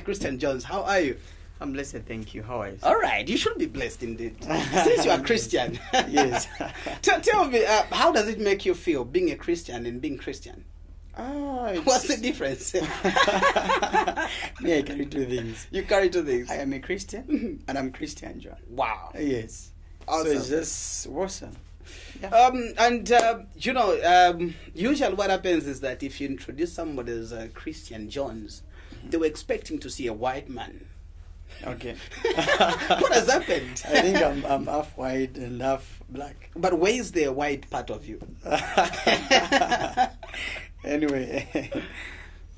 Christian Jones, how are you? I'm blessed, thank you. How are you? All right, you should be blessed indeed. Since you are Christian. Yes. Tell me, how does it make you feel being a Christian and being Christian? What's the difference? Me, I carry two things. You carry two things. I am a Christian and I'm Christian John. Wow. Yes. Awesome. So it's just awesome. Yeah. Usually what happens is that if you introduce somebody as Christian Jones, they were expecting to see a white man. Okay. What has happened? I think I'm half white and half black. But where is the white part of you? Anyway,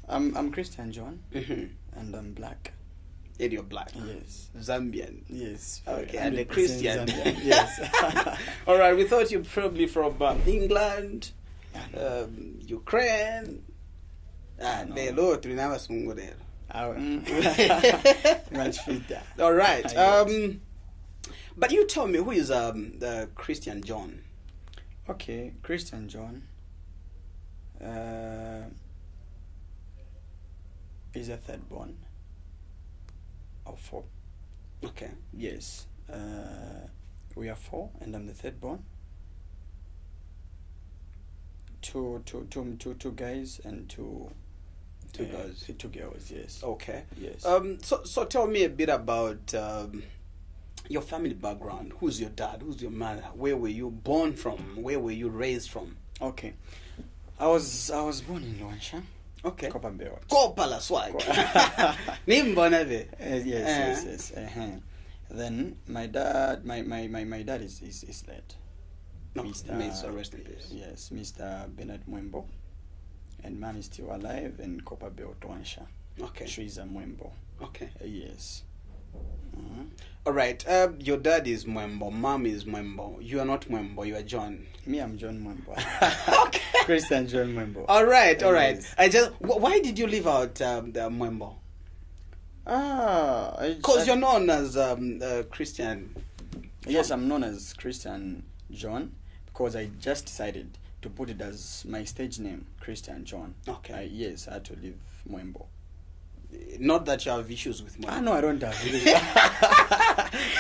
I'm Christian John, Mm-hmm. and I'm black. And you're black. Yes. Zambian. Yes. Okay, and a 100% Christian. Zambian. Yes. All right, we thought you're probably from England, Ukraine. No. Much fitter. All right. Yes. But you tell me, who is Christian John? Okay, Christian John is a third born of four. Okay. Yes. We are four, and I'm the third born. Two guys and two girls. Two girls, yes. Okay. Yes. So tell me a bit about your family background. Who's your dad? Who's your mother? Where were you born from? Where were you raised from? Okay. I was born in Luansha. Okay. Copperbelt. Kopala swag. Nimbona ve. Yes. Then my dad is dead. No, may so rest in peace. Yes, Mr. Bernard Mwembo. And man is still alive in Copperbelt, Luansha. Okay. Shriza Mwembo. Okay. Yes. All right. Your dad is Mwembo. Mom is Mwembo. You are not Mwembo. You are John. Me, I'm John Mwembo. Okay. Christian John Mwembo. All right. Yes. Why did you leave out the Mwembo? Because Because you're known as Christian. Yes, I'm known as Christian John because I just decided to put it as my stage name, Christian John. Okay. Yes, I had to leave Mwembo. Not that you have issues with Mwembo. No, I don't have.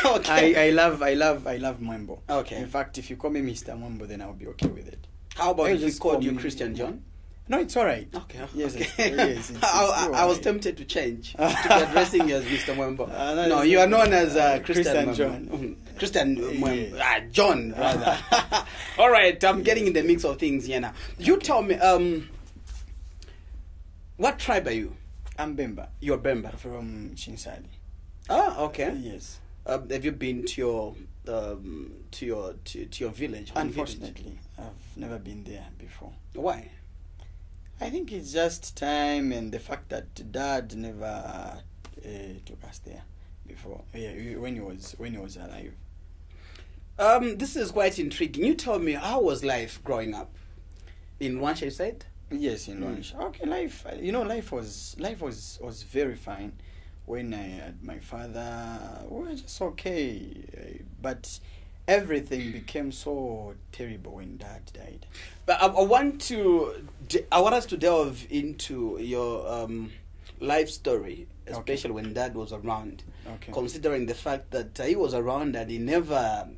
Okay. I love Mwembo. Okay. In fact, if you call me Mr. Mwembo, then I'll be okay with it. How about You if we just called call you me Christian John? No, it's all right. Okay. Yes, okay. yes. It's I was right. tempted to change to be addressing you as Mr. Mwembo. No, You are known as Christian John. Mwembo. Christian Mwembo. Yes. John, rather. All right, I'm getting in the mix of things here now. You tell me, what tribe are you? I'm Bemba. You're Bemba. From Chinsali. Ah, okay. Yes. Have you been to your village? Home Unfortunately, I've never been there before. village? Why? I think it's just time and the fact that Dad never took us there before. When he was alive. This is quite intriguing. You tell me, how was life growing up in Luansha? You said. Yes, in Luansha. Okay, life. Life was very fine. When I had my father, we were just okay. But everything became so terrible when Dad died. But I want us to delve into your life story, especially when Dad was around. Okay. Considering the fact that he was around and he never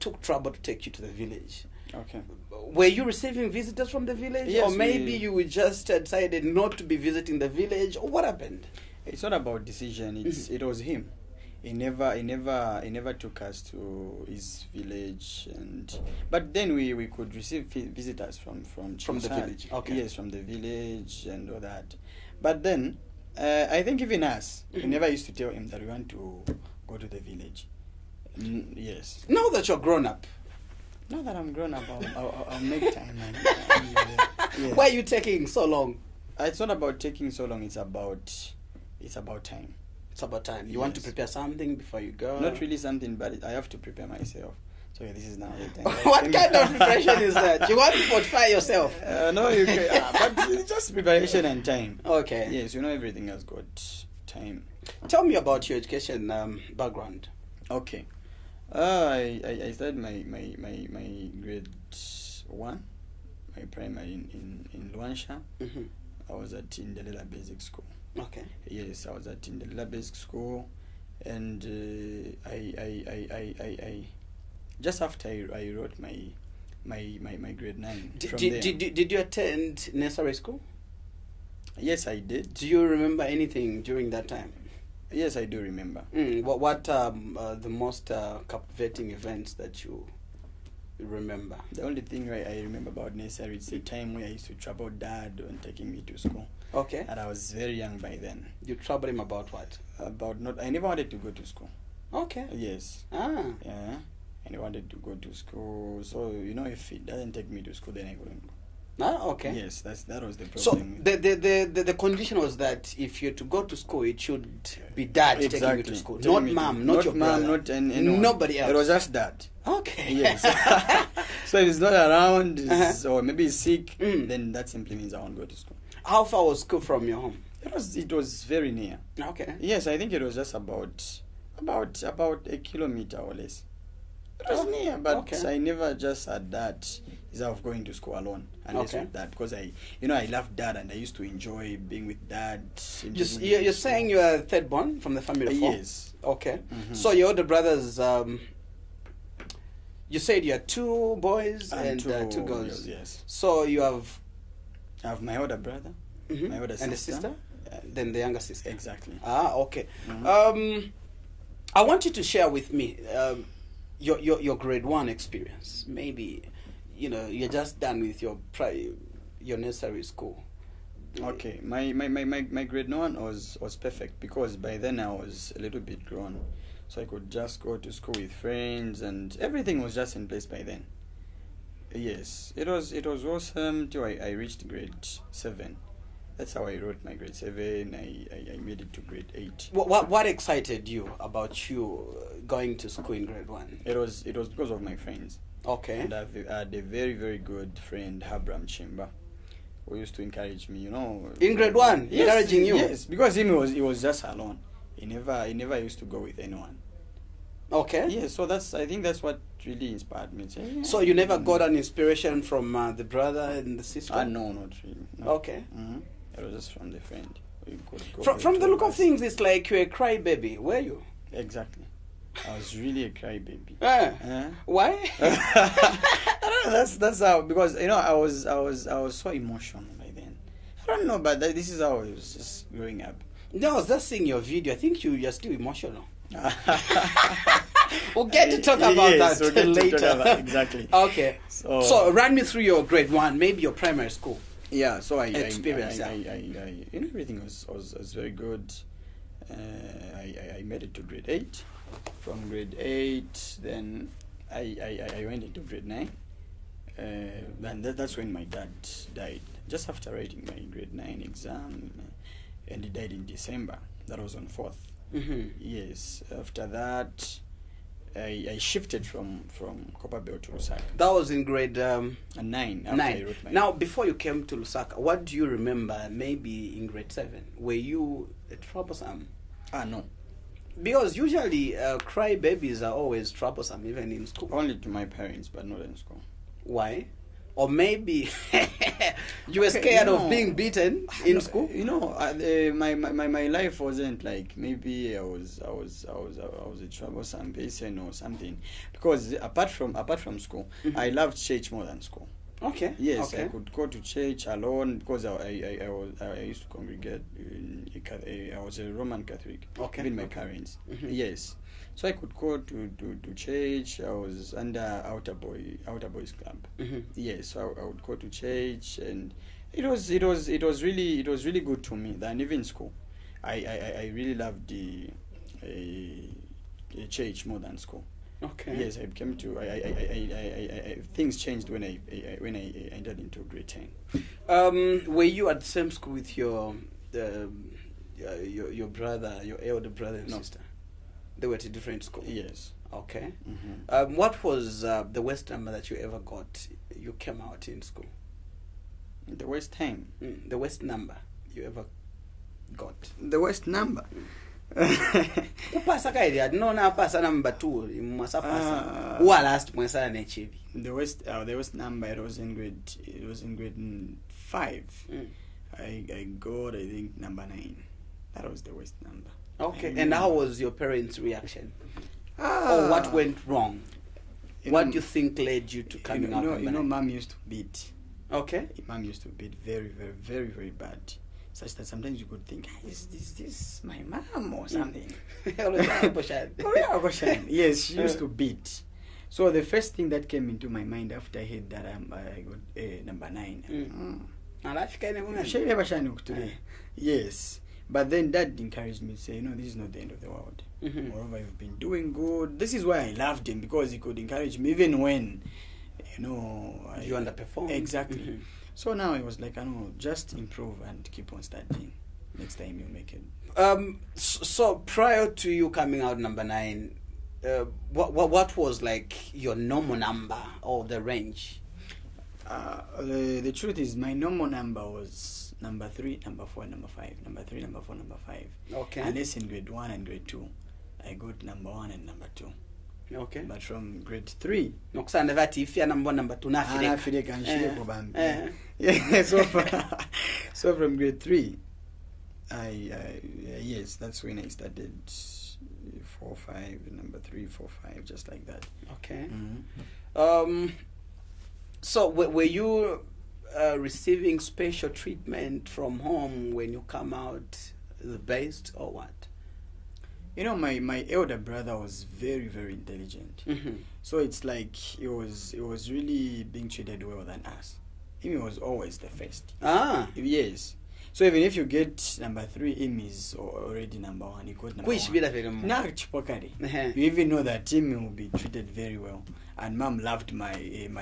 took trouble to take you to the village. Okay. Were you receiving visitors from the village? Yes, or maybe you just decided not to be visiting the village? Or what happened? It's not about decision. It was him. He never took us to his village, but then we could receive visitors from the village. Okay. Yes, from the village and all that. But then I think even us, we never used to tell him that we want to go to the village. Yes. Now that you're grown up, now that I'm grown up, I'll make time. Yes. Why are you taking so long? It's not about taking so long. It's about time. It's about time. You want to prepare something before you go? Not really something, but I have to prepare myself. So this is now the time. What kind of preparation is that? You want to fortify yourself? No, you can, but it's just preparation and time. Okay. Yes, everything has got time. Tell me about your education background. Okay. I started my grade 1, my primary in Luansha. Mm-hmm. I was at Indelela Basic School. Okay. Yes, I was at Indela Basic School, and I just after I wrote my grade 9. From there. Did you attend nursery school? Yes, I did. Do you remember anything during that time? Yes, I do remember. What the most captivating events that you remember? The only thing I remember about nursery is the time where I used to trouble Dad when taking me to school. Okay. And I was very young by then. You troubled him about what? About not. I never wanted to go to school. Okay. Yes. Ah. Yeah. And I wanted to go to school. So if it doesn't take me to school, then I wouldn't go. Ah, okay. Yes, that was the So problem. the condition was that if you're to go to school, it should be Dad taking you to school, Taking not me to- mom, not your mom, brother, not anyone. nobody else. It was just Dad. Okay. Yes. So if he's not around, Uh-huh. or maybe he's sick, Mm. then that simply means I won't go to school. How far was school from your home? It was very near. Okay. Yes, I think it was just about a kilometer or less. It was Oh, near, but okay. I never just had that desire of going to school alone, unless Okay. with Dad, because I love Dad and I used to enjoy being with Dad. You're saying you are third born from the family of four? Yes. Okay. Mhm. So your older brothers, you said you are 2 boys and 2 girls. Yes. So you have I have my older brother, mhm, my older and a sister. sister, then the younger sister. Exactly. Ah, okay. Mhm. I want you to share with me your grade 1 experience. Maybe you're just done with your nursery school. Okay, my grade 1 was perfect because by then I was a little bit grown, so I could just go to school with friends and everything was just in place by then. Yes, it was awesome till I reached grade 7. That's how I wrote my grade 7. I made it to grade 8. What excited you about you going to school in grade 1? It was because of my friends. Okay. And I had a very, very good friend, Abraham Chimba, who used to encourage me, In grade 1, Yes, encouraging you? Yes, because he was just alone. He never used to go with anyone. Okay. Yeah, so I think that's what really inspired me. So you never got an inspiration from the brother and the sister? No, not really. No. Okay. Mm-hmm. It was just from the friend. We could go From with the look two of us. things, it's like you're a crybaby. Were you? Exactly. I was really a crybaby. Why? I don't know. That's how, because I was so emotional by then. I don't know, but this is how I was just growing up. No, I was just seeing your video. I think you're still emotional. We'll get to talk about Yes, that we'll get to later. talk about- exactly. Okay. So run me through your grade 1, maybe your primary school. Yeah, so Experience, everything was very good. I made it to grade 8. From grade 8, then I went into grade 9. And that's when my dad died. Just after writing my grade 9 exam, and he died in December. That was on 4th. Mm-hmm. Yes. After that, I shifted from Copperbelt to Lusaka. That was in grade 9. After I 9. wrote my Now, before you came to Lusaka, what do you remember maybe in grade 7? Were you troublesome? no. Because usually crybabies are always troublesome, even in school. Only to my parents, but not in school. Why? Or maybe you were scared of being beaten in school. My life wasn't like maybe I was a troublesome person or something. Because apart from school, Mhm. I loved church more than school. Okay. Yes, Okay. I could go to church alone because I used to congregate. I was a Roman Catholic. Okay. Even my Okay. parents. Mhm. Yes, so I could go to church. I was under Outer Boys Club. Mhm. Yes, so I would go to church, and it was really good to me. Than even school, I really loved the church more than school. Okay. Yes, I became to. Things changed when I entered into grade 10. Were you at the same school with your brother, your elder brother and No. sister? They were at a different school. Yes. Okay. Mm-hmm. What was the worst number that you ever got? You came out in school. The worst time. The worst number you ever got. The worst number. Kupasa kaidi adinona pasa number 2 mwasa pasa. Ah. Wa last mwasa nechibi. The worst number. It was in grade 5. Mm. I got, I think, number 9. That was the worst number. Okay. And how was your parents' reaction? Or what went wrong? What do you think led you to coming out? Mom used to beat. Okay. Mom used to beat very, very, very, very bad. Such that sometimes you could think, is this my mom or something? Yes, she used to beat. So the first thing that came into my mind after I heard that I got number 9. Yes. But then Dad encouraged me to say, this is not the end of the world. Moreover, you've been doing good. This is why I loved him, because he could encourage me even when, you underperform. Exactly. So now it was like, just improve and keep on studying. Next time you make it. So prior to you coming out number 9, what was like your normal number or the range? The truth is, my normal number was number 3, number 4, number 5. Number 3, number 4, number 5. Okay. Unless in grade 1 and grade 2, I got number 1 and number 2. Okay. But from grade 3, nokusanda vati if ya number 2 yeah. So from grade 3, yes, that's when I started 4, 5, number 3, 4, 5, just like that. Okay. So were you receiving special treatment from home when you come out the best, or what? My elder brother was very, very intelligent. So it's like he was really being treated well than us. He was always the first. Yes. So even if you get number 3, him is already number 1. He got number 1. You even know that him will be treated very well. And Mom loved my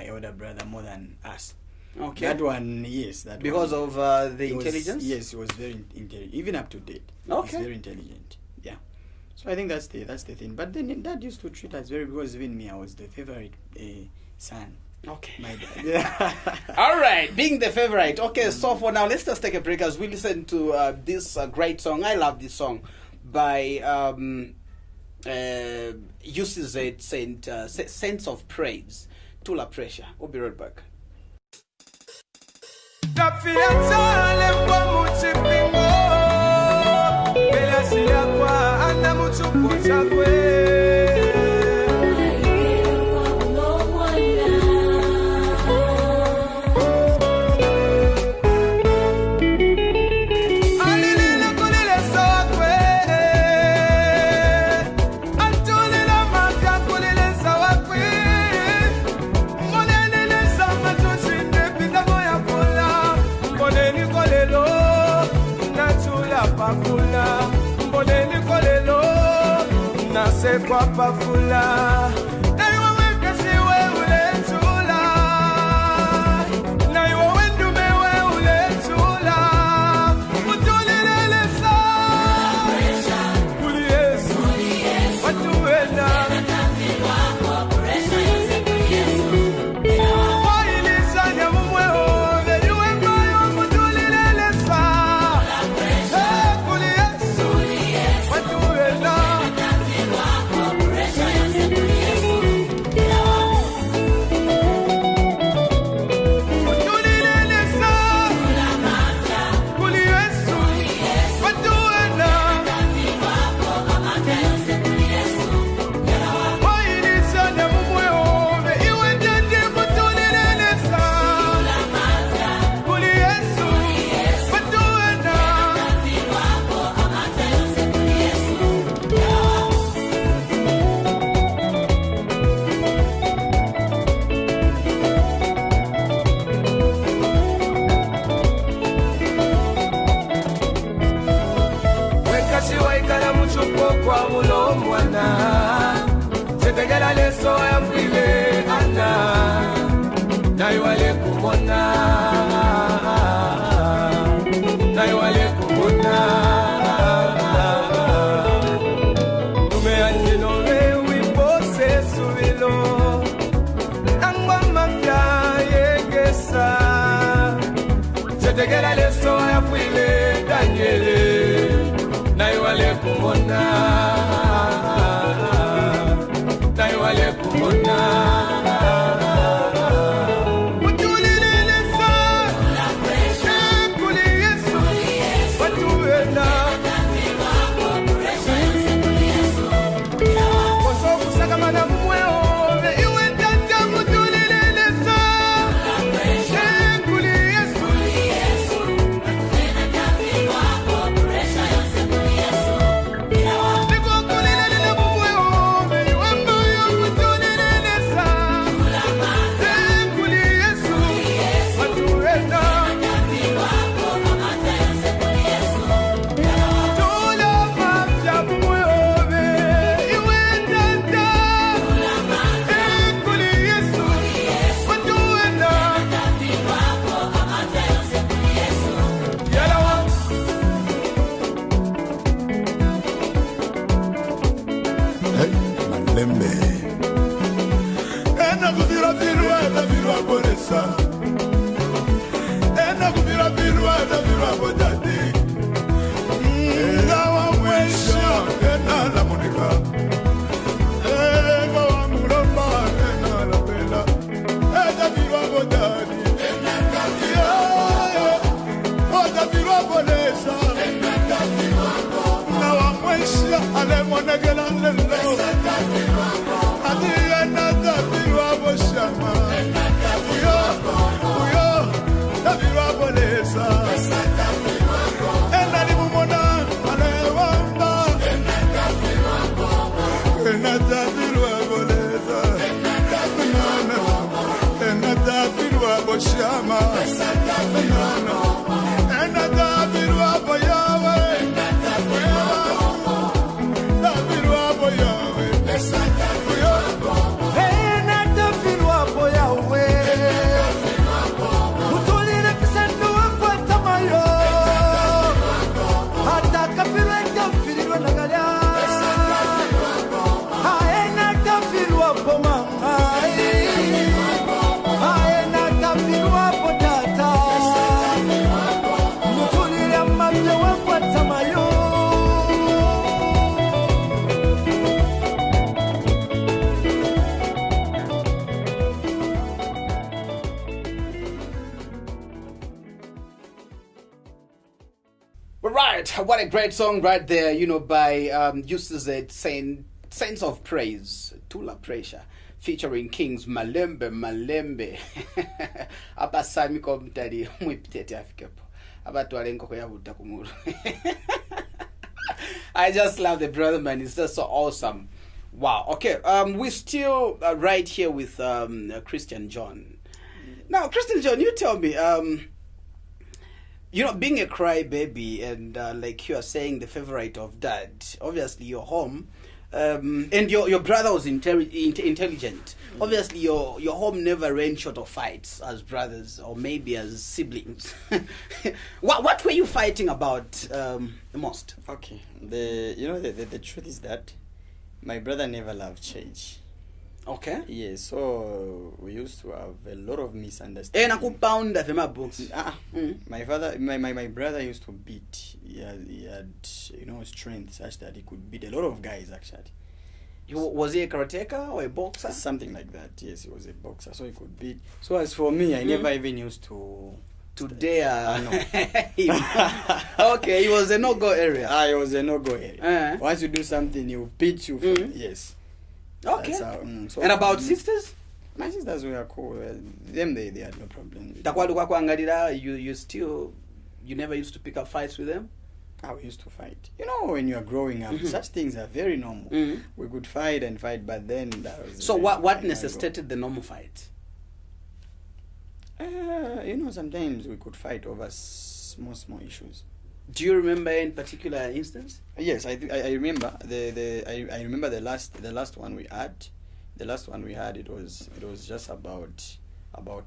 elder brother more than us. Okay. That one, yes. Because of the intelligence? Yes, he was very intelligent. Even up to date. Okay. He's very intelligent. Yeah. So I think that's the thing. But then Dad used to treat us very, because even me, I was the favorite son. Okay. My dad. Yeah. All right, being the favorite. Okay, so for now, let's just take a break as we listen to this great song. I love this song by UCZ Sense of Praise, Tula Pressure. We'll be right back. Kwa pafula na iwa weke siwe ule tula, na iwa wendume we ule tula, utulilele sa kuli Yesu watu wena wa ilisanya mumweo veliwe mbayo utulilele sa kuli Yesu watu wena. malembe ena kuvira virwa davirwa bolesa ena kuvira virwa davirwa bodade ngawa mwesha ena la monika ena wa mulomba ena la pela ena virwa bodade ena kavira davirwa bolesa ena davirwa ngawa mwesha ale monegela lelo adi ena davirwa boshama uyo davirwa bolesa ena limumona ale wamba ena davirwa bolesa ena davirwa boshama ena davirwa boyawe davirwa boyawe ena davirwa boyawe utulile kisendo kwa tamayo hata kafirwa kafirwa nagalya ena davirwa bomama ena davirwa bodata utulile mabyo kwa tamayo. Right, what a great song right there, you know, by Eustace Saints of Praise, Tula Pressure, featuring Kings Malembe Malembe. Apa sami ko mtadi mwipitete afikepo. Abatu alenko kwa yabuta kumuru. I just love the brother, man. It's just so awesome. Wow. Okay, we're still right here with Christian John. Now, Christian John, you tell me, you know, being a crybaby and like you are saying, the favorite of dad, obviously you're home, and your brother was intelligent. Obviously, your home never ran short of fights as brothers or maybe as siblings. What were you fighting about the most? Okay, the truth is that my brother never loved church. Okay. Yes, so we used to have a lot of And misunderstandings. I could pound the books. My brother used to beat. He had strength such that he could beat a lot of guys actually. Was he a karateka or a boxer? Something like that. Yes, he was a boxer, so he could beat. So as for me, I never even used to dare. no. Okay, it was a no-go area. It was a no-go area. Once you do something, he will beat you. Yes. Okay. That's how, so and about sisters? My sisters were cool. Them, they had no problem. You never used to pick up fights with them? We used to fight. You know, when you are growing up, such things are very normal. We could fight and fight, but then that was... So what necessitated the normal fight? Sometimes we could fight over small issues. Do you remember in particular instance? Yes, I remember I remember the last one we had. The last one we had, it was just about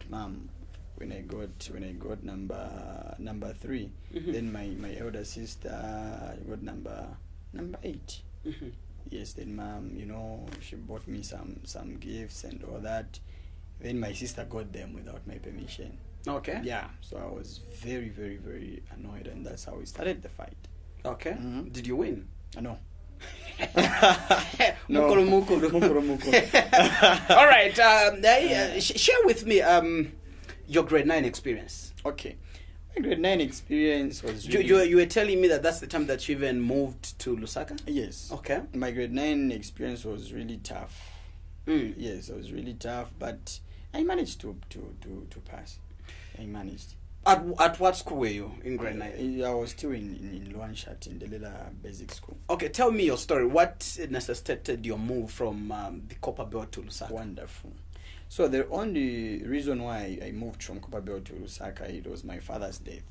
mom. When I got number 3, then my elder sister got number 8. Yes, then mom, she bought me some gifts and all that. Then my sister got them without my permission. Okay. Yeah, so I was very, very, very annoyed, and that's how we started the fight. Okay. Did you win? No. No. Mukuru. All right. Share with me your grade 9 experience. Okay. My grade 9 experience was really... You were telling me that's the time that you even moved to Lusaka? Yes. Okay. My grade 9 experience was really tough. Yes, it was really tough, but I managed to pass. I managed. At what school were you in grade 9? I was still in Luanshat, in the Lela Basic School. Okay, tell me your story. What necessitated your move from the Copperbelt to Lusaka? Wonderful. So the only reason why I moved from Copperbelt to Lusaka, it was my father's death.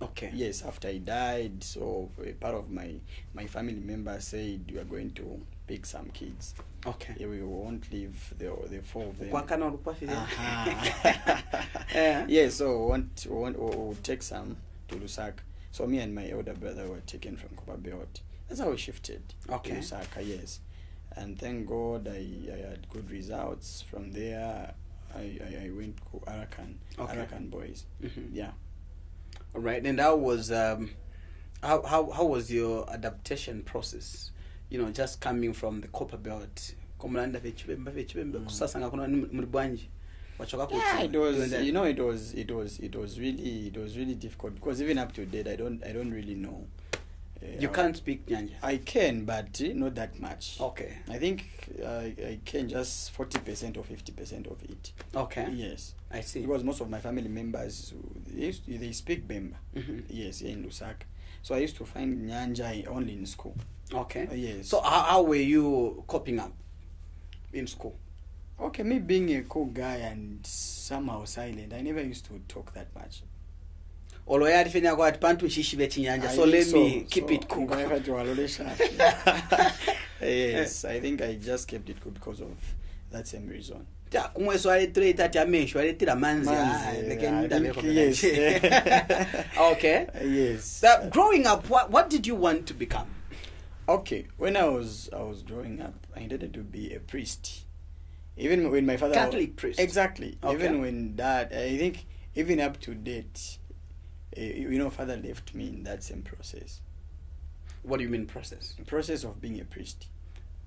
Okay. Yes, after he died, so a part of my family members said, we are going to pick some kids. Okay. Yeah, we won't leave the 4 of them. Yeah, so we'll take some to Lusaka. So me and my elder brother were taken from Copperbelt. That's how we shifted to Lusaka, yes. and thank God I had good results. From there, I went to Arakan, Okay. Arakan Boys. Mhm. Yeah. All right, and that was how was your adaptation process? You know, just coming from the Copper Belt. Komulanda vechibembe kusasanga kuno muri bwanji. Wachoka kuti. Yeah, it was. doing that. You know, it was really difficult because even up to date, I don't really know. You can't speak Nyanja. I can, but not that much. Okay. I think I can just 40% or 50% of it. Okay. Yes. I see. Because most of my family members, they speak Bemba. Mhm. Yes, here in Lusaka. So I used to find Nyanja only in school. Okay. Yes. So how were you coping up in school? Okay, me being a cool guy and somehow silent, I never used to talk that much. Although I feel like pantu shishibe chinyanja, I so think let me keep it cool. Ngomeka tuwalolesha. Yes, I think I just kept it cool because of that same reason. Ja, kumweso aletre itati amensho aletira manzi. Yes. Okay. Yes. Growing up, what did you want to become? Okay, when I was growing up, I intended to be a priest. Even when my father Catholic priest. Exactly. Okay. Even when dad, I think, even up to date, you know, father left me in that same process. What do you mean process? The process of being a priest.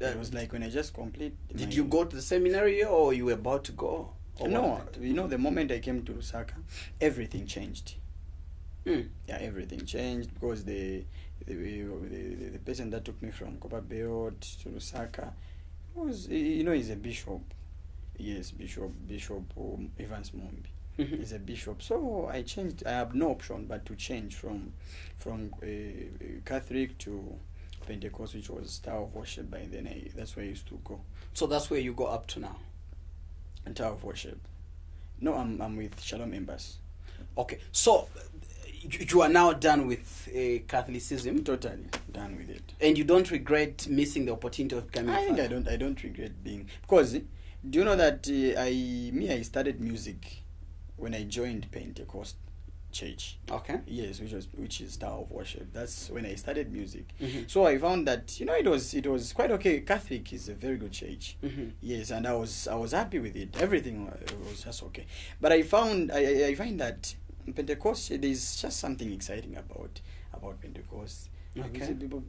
It was like when I just complete. Did you go to the seminary or you were about to go? Or No, what happened? you know, the moment I came to Lusaka, everything changed. Mm. Yeah, everything changed because the person that took me from Copper Belt to Lusaka was, you know, he's a bishop. Yes, Bishop Evans Mombi. Mhm. He's a bishop. So I changed. I have no option but to change from Catholic to Pentecost, which was Tower of Worship. By then, that's where I used to go. So that's where you go up to now. And Tower of Worship. No, I'm with Shalom Embassy. Okay, so you are now done with Catholicism, Totally done with it. and you don't regret missing the opportunity of becoming. I a think father? I don't regret being, because do you know that I started music when I joined Pentecost Church. Okay. Yes, which is Tower of Worship. That's when I started music. Mhm. So I found that, you know, it was quite okay. Catholic is a very good church. Mhm. Yes, and I was happy with it. Everything was just okay. But I find that Pentecost, there's just something exciting about Pentecost. Okay. You see people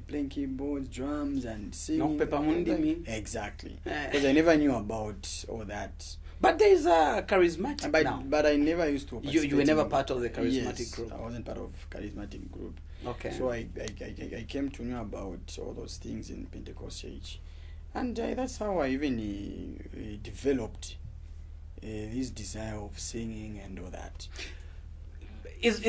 playing keyboards, drums, and singing. No, Peppa Mundi me. Exactly. Eh. Because I never knew about all that. But there is a charismatic now. But I never used to. You were never participate in- part of the charismatic Yes, group. I wasn't part of charismatic group. Okay. So I came to know about all those things in Pentecost Church, and that's how I even developed this desire of singing and all that. Is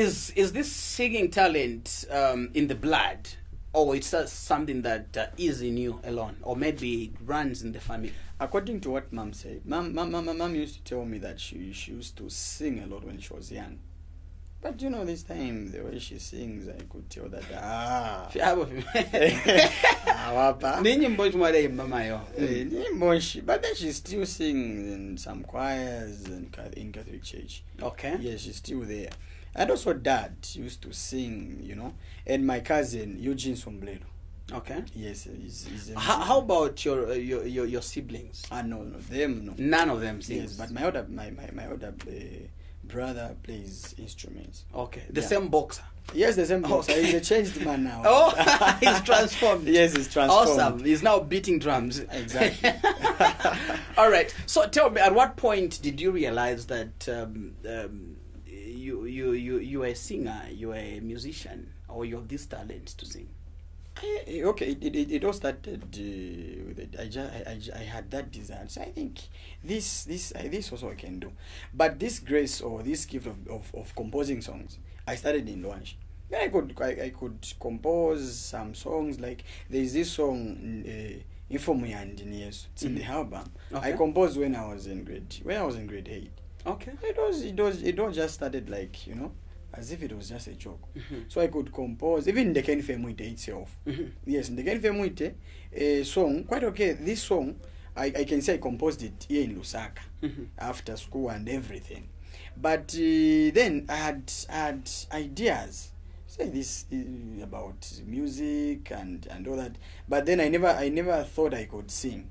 this singing talent in the blood, or it's something that is in you alone, or maybe it runs in the family? According to what Mom said, Mom used to tell me that she used to sing a lot when she was young. But you know, this time the way she sings, I could tell that wapa. Ni nyimbo chimwaleyimba mayo. But then she still sings in some choirs in Catholic Church. Okay. Yes, she's still there. And also Dad used to sing, you know. And my cousin Eugene Sombrero. Okay. Yes, he's a How about your siblings? no, them no. None of them sings. Yes, but my older brother plays instruments. Okay. The Yeah. same boxer. Yes, the same boxer. Okay. He's a changed man now. Oh, he's transformed. Yes, he's transformed. Awesome. He's now beating drums. Exactly. All right. So tell me, at what point did you realize that you are a singer, you are a musician, or you have this talent to sing? Okay, it all started with it. I had that desire. So I think this also I can do. But this grace or this gift of composing songs, I started in Luanji. Then I could compose some songs. Like there's this song Informu Engineers. It's in the album. Okay. I composed when I was in grade 8. Okay. It all just started like, you know, as if it was just a joke. Mm-hmm. So I could compose, even the Ken Femuite itself. Mm-hmm. Yes, in the Ken Femuite song, quite okay. This song, I can say I composed it here in Lusaka Mm-hmm. after school and everything. But then I had ideas. say this about music and all that. But then I never thought I could sing.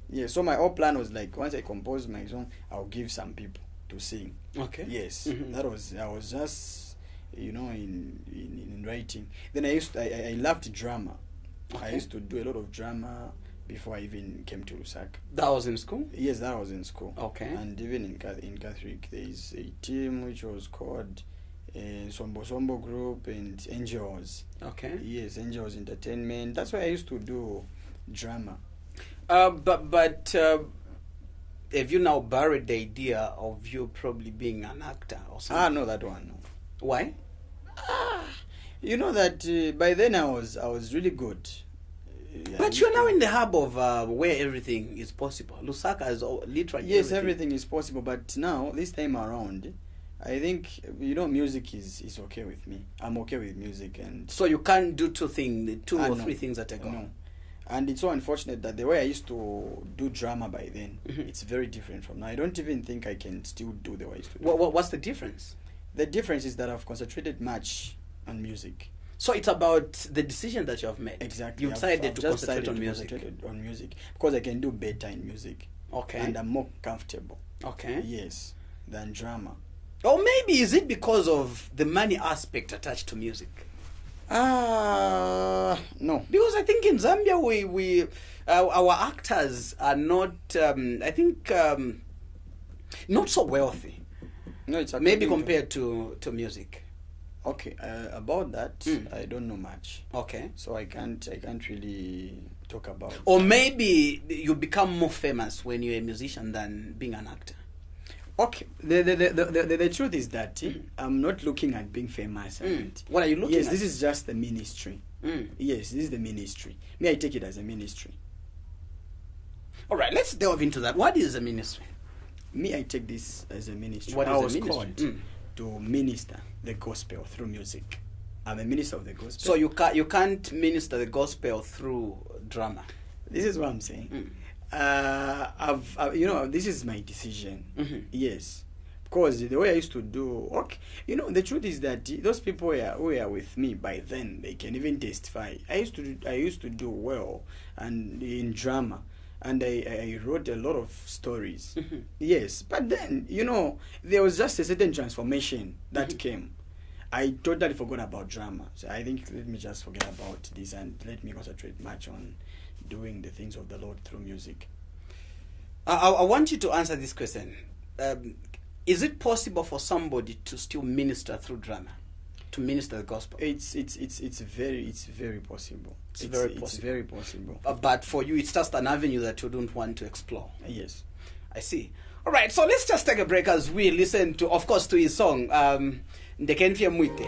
Yeah, so my whole plan was like, once I compose my song, I'll give some people to sing. Okay. Yes, Mhm. I was just, in writing. Then I loved drama. I Okay. used to do a lot of drama before I even came to Lusaka. That was in school? Yes, that was in school. Okay. And even in Catholic, there is a team which was called Sombo Group and Angels. Okay. Yes, Angels Entertainment. That's why I used to do drama. But have you now buried the idea of you probably being an actor or something? No, that one. No. Why? You know that by then I was really good. But you're now in the hub of where everything is possible. Lusaka is literally Yes, everything is possible. But now, this time around, I think, music is okay with me. I'm okay with music. And So you can't do two or no. three things at a go. No. And it's so unfortunate that the way I used to do drama by then, Mhm. it's very different from now. I don't even think I can still do the way I used to do. What's the difference? The difference is that I've concentrated much on music. So it's about the decision that you have made. Exactly. You decided I've to just concentrate decided on to music. concentrate on music because I can do better in music. Okay. And I'm more comfortable. Okay. Yes, than drama. Or maybe is it because of the money aspect attached to music? No. Because I think in Zambia we our actors are not not so wealthy. No, it's Maybe according compared to music. Okay, about that, Mm. I don't know much, Okay. so I can't really talk about. Or maybe you become more famous when you're a musician than being an actor. Okay, the truth is that I'm not looking at being famous. And What are you looking yes, at? this is just the ministry. Mm. Yes, this is the ministry. Me, I take it as a ministry. All right, let's delve into that. What is a ministry? Me, I take this as a ministry. What is I a was ministry? called Mm. to minister the gospel through music. I'm a minister of the gospel. So you can't minister the gospel through drama. This is what I'm saying. Mm. This is my decision. Mhm. Yes, because the way I used to do, okay, the truth is that those people who were with me by then, they can even testify. I used to do well and in drama, and I wrote a lot of stories. Mhm. Yes, but then there was just a certain transformation that Mhm. came. I totally forgot about drama, so I think let me just forget about this and let me concentrate much on doing the things of the Lord through music. I want you to answer this question. Is it possible for somebody to still minister through drama, to minister the gospel? It's very possible. It's very possible. It's very possible. But for you, it's just an avenue that you don't want to explore. Yes. I see. All right, so let's just take a break as we listen to, of course, to his song, Ndekenfie Mwite.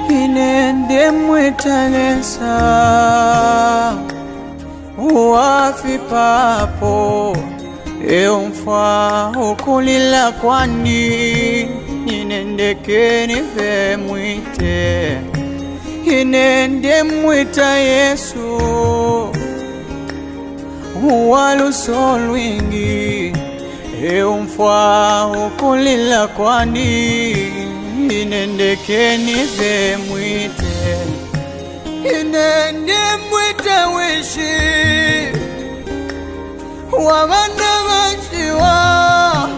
Inende mwetanesa uwafi papo eumfa ukulila kwani inendekeni ve mwite inende mwita Yesu uwaluso lwingi eumfa ukulila kwani inendekeni ve mwite inende mwite wishi wabana bashiwa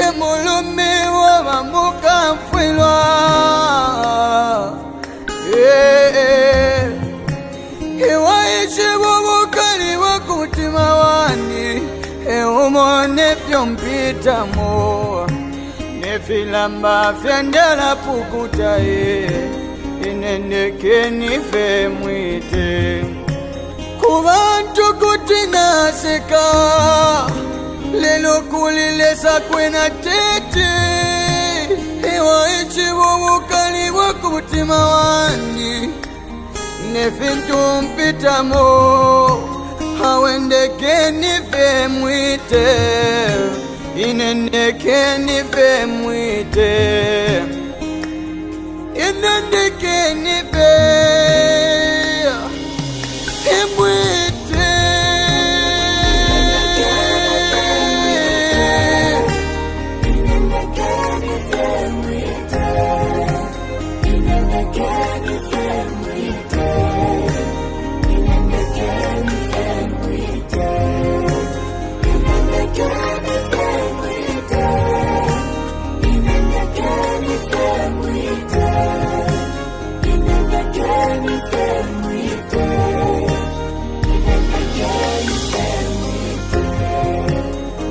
emulumi wabamuka mfwilwa iwaishi bubukali bwakumutima wani eumone vyompitamo nefilamba fyandala pukuta inendekeni ve mwite kubantu kutinaseka lelo kulilesa kwena tete iwaichi bubukali bwakumutima wani nefintu mpitamo hawendekeni ve mwite inendekeni ve mwite inendekeni ve mwite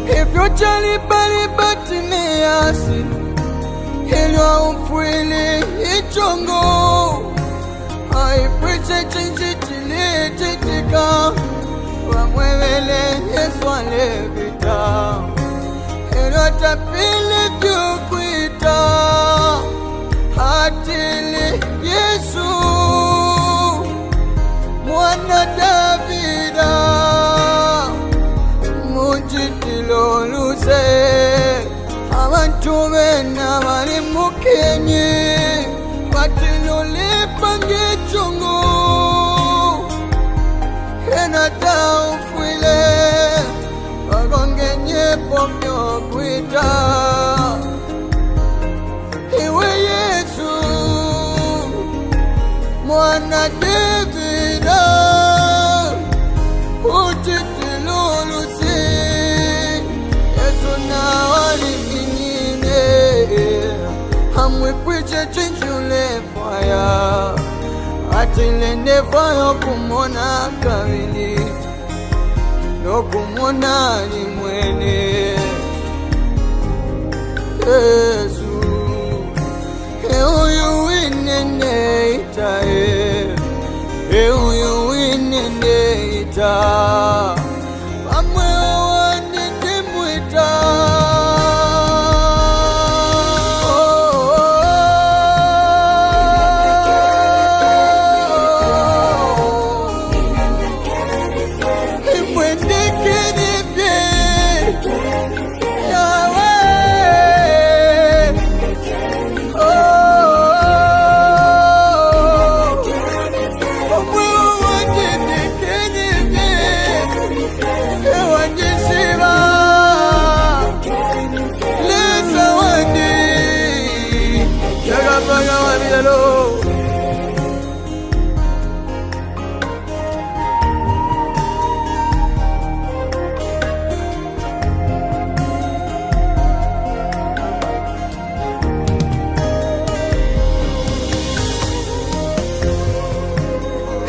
Hivyo jalibaliba Timeasi, hilo umfwili ichongo, haipwiche chinji chilititika, wamwevele Yesu alevita, hilo tapili vyukwita, hatili Yesu, mwana Davida, mujitiluze, abantu bena bali mukenye, batilulipa ng'ichungu, henata ufwile, bagongenye popyo kwita, iwe Yesu, mwana Davida, ujitiluze, Yesu na walikinyine, hamwipwiche chinjule faya, atilende faya kumona kawili, no kumona ni mwene. Yesu, huyu winene itae, huyu winene ita, amwe wanende mwita.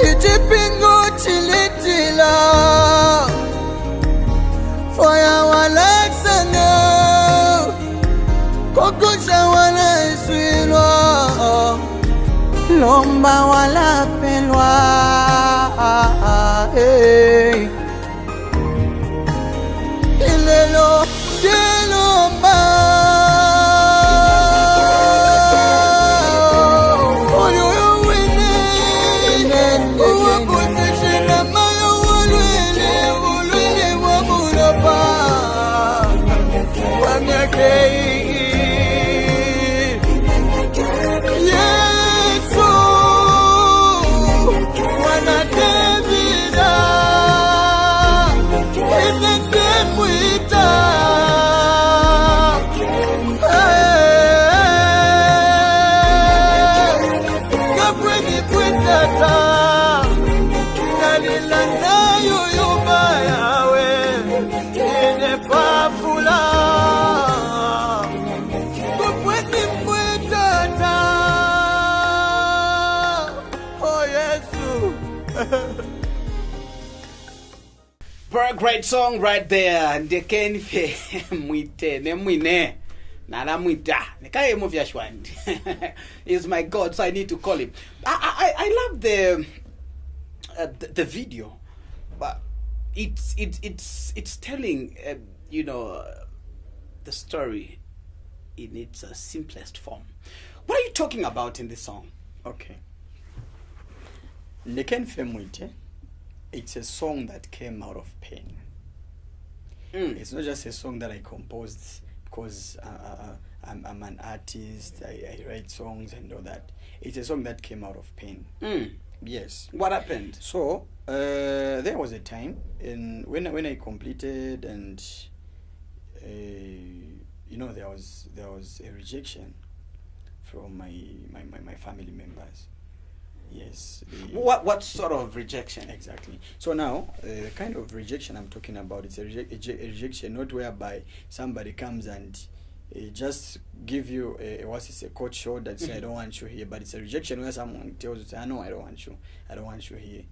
Ijipingo chilitila, foya wala sana, kokosha wala iswilwa, lomba wala pelwa, ilelo jelomba. Yesu, mwana Davida, inende mwita, gabweni kwitata, nalilanda yoyoba yawe, ine pafula. Very great song right there. Ndekenife mwite nemwine nala mwita nekaye muvya shwandi. He's my God, so I need to call him. I love the video, but it's telling the story in its simplest form. What are you talking about in this song? Okay. Ndekenife mwite. It's a song that came out of pain. It's not just a song that I composed because I'm an artist, I write songs and all that. It's a song that came out of pain. Yes. What happened? So, there was a time when I completed and, there was a rejection from my family members. Yes. What sort of rejection? Exactly. So now, the kind of rejection I'm talking about, it's a rejection not whereby somebody comes and just give you a court shoulder that say I don't want you here, but it's a rejection where someone tells you, I know I don't want you here.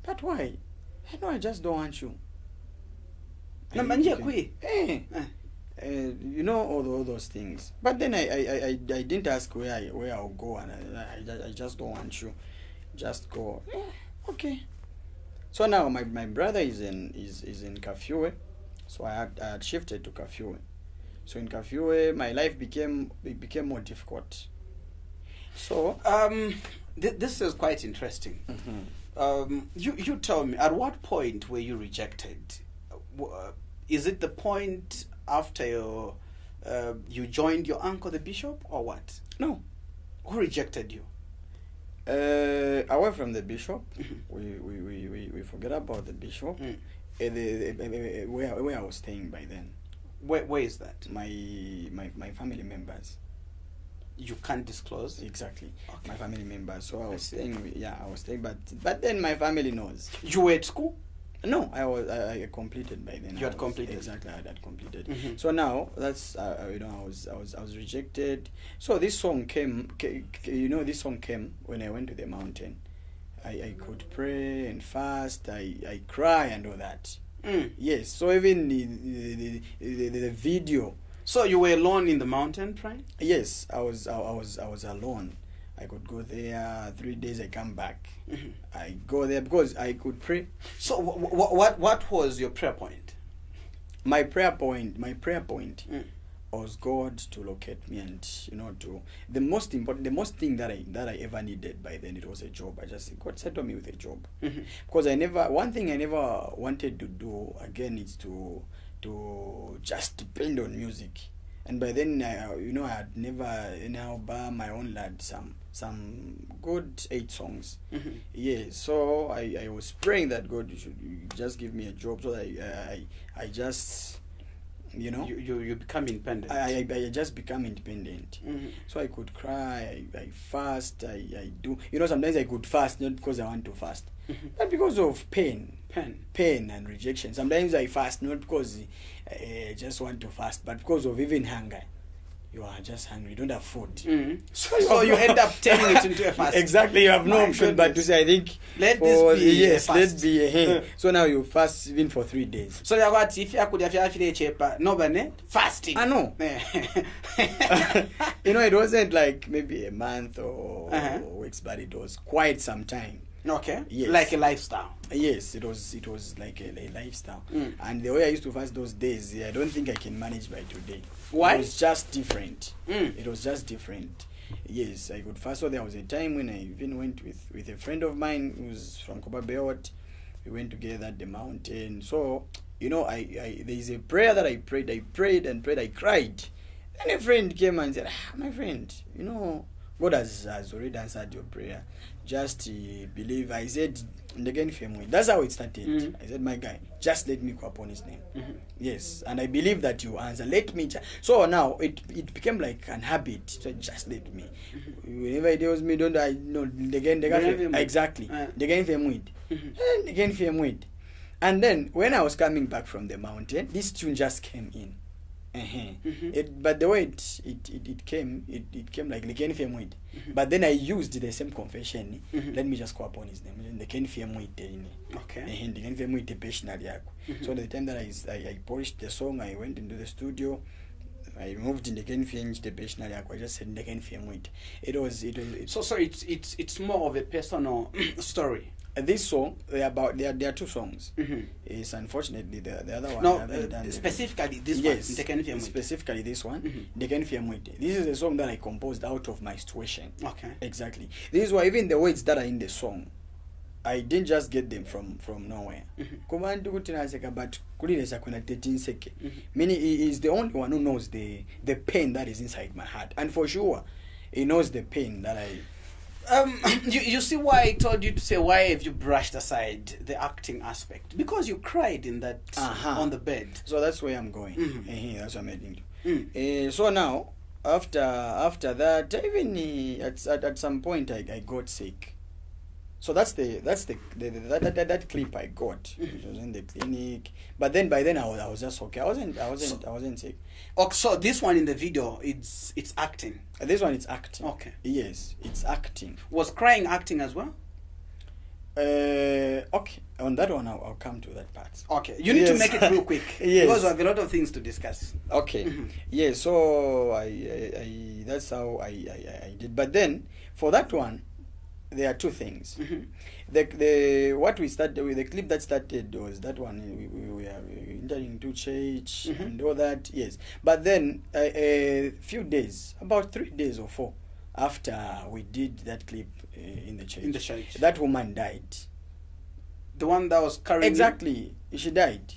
But why? I know I just don't want you. No, manje kui. You know all those things. But then I didn't ask where I'll go, and I just don't want you. Just go. Okay. So now my brother is in Kafue, so I had shifted to Kafue. So in Kafue, my life became more difficult. So this is quite interesting. You tell me, at what point were you rejected? Is it the point after you joined your uncle, the bishop, or what? No. Who rejected you? Away from the bishop, we forget about the bishop. Where I was staying by then. Where is that? My family members. You can't disclose? Exactly. Okay. My family members. So I was staying. I was staying. But then my family knows. You were at school? No, I completed by then. You had completed. Exactly, I had completed. So now that's I was rejected. So this song came. This song came when I went to the mountain. I could pray and fast. I cry and all that. Yes. So even the video. So you were alone in the mountain praying? Yes, I was alone. I could go there 3 days. I come back. I go there because I could pray. So what was your prayer point? My prayer point was God to locate me, and to the most thing that I ever needed by then, it was a job. I just said, God settle me with a job, because one thing I never wanted to do again is to just depend on music. And by then, I had never by my own lad some good 8 songs. Yeah, so I was praying that God should just give me a job, so that I just you become independent. I just become independent. So I could cry, I fast, I do. Sometimes I could fast not because I want to fast, but because of pain and rejection. Sometimes I fast not because I just want to fast, but because of even hunger. You are just hungry, you don't have food. So you end up turning it into a fast. Exactly, you have no option but to say, I think, let this be a fast. Let be a So now you fast even for 3 days. So you got if you could have chepa, no bane fasting. I know. It wasn't like maybe a month or weeks, but it was quite some time. Okay. Yes. Like a lifestyle. Yes, it was like a lifestyle. And the way I used to fast those days, I don't think I can manage by today. Why? It was just different. It was just different. Yes, I could fast. So there was a time when I even went with a friend of mine who's from Kobabeot. We went together at the mountain. So, there is a prayer that I prayed. I prayed and prayed. I cried. Then a friend came and said, my friend, God has already answered your prayer. Just believe. I said, that's how it started. I said, my guy, just let me go upon his name. Yes, and I believe that you answer. Let me. So now it became like an habit. So just let me. Whenever he tells me, don't I know again? Exactly. And then when I was coming back from the mountain, this tune just came in. But the way it came like Leken Femwid. But then I used the same confession. Let me just go upon his name. Leken Femwid. Okay. Leken Femwid passionally. So the time that I polished the song, I went into the studio. I moved in the Leken Femwid passionally. I just said Leken Femwid. It was. So it's more of a personal story. This song, there are 2 songs. It's unfortunately the other one. No, I haven't done specifically this one. Yes, specifically this one. This is a song that I composed out of my situation. Okay. Exactly. This is why even the words that are in the song, I didn't just get them from nowhere. But meaning he is the only one who knows the pain that is inside my heart, and for sure, he knows the pain that I. You see why I told you to say, why have you brushed aside the acting aspect? Because you cried in that on the bed. So that's where I'm going. That's what I'm heading to. So now, after that, even at some point I got sick. So that's that clip I got. It was in the clinic, but then by then I was just okay. I wasn't sick. Okay, so this one in the video, it's acting. This one it's acting. Okay. Yes, it's acting. Was crying acting as well? Okay. On that one, I'll come to that part. Okay. You need to make it real quick. Yes. Because we have a lot of things to discuss. Okay. Yeah. So I that's how I did. But then for that one, there are two things. The what we started with, the clip that started was that one. We were entering into church and all that. Yes. But then a few days, about 3 days or 4 after we did that clip in the church, that woman died. The one that was carrying. Exactly. She died.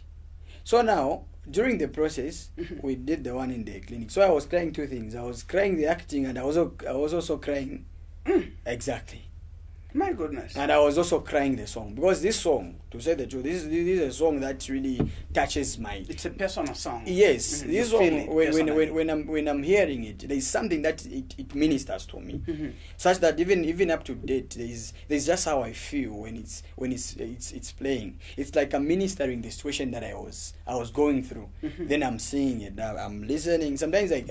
So now, during the process, we did the one in the clinic. So I was crying two things. I was crying the acting, and I was also crying. Exactly. My goodness. And I was also crying the song, because this song, to say the truth, this is a song that really touches my. It's a personal song. Yes, this song, when when I'm hearing it, there is something that it ministers to me, such that even up to date, there's just how I feel when it's playing. It's like I'm ministering the situation that I was going through. Then I'm seeing it. I'm listening. Sometimes I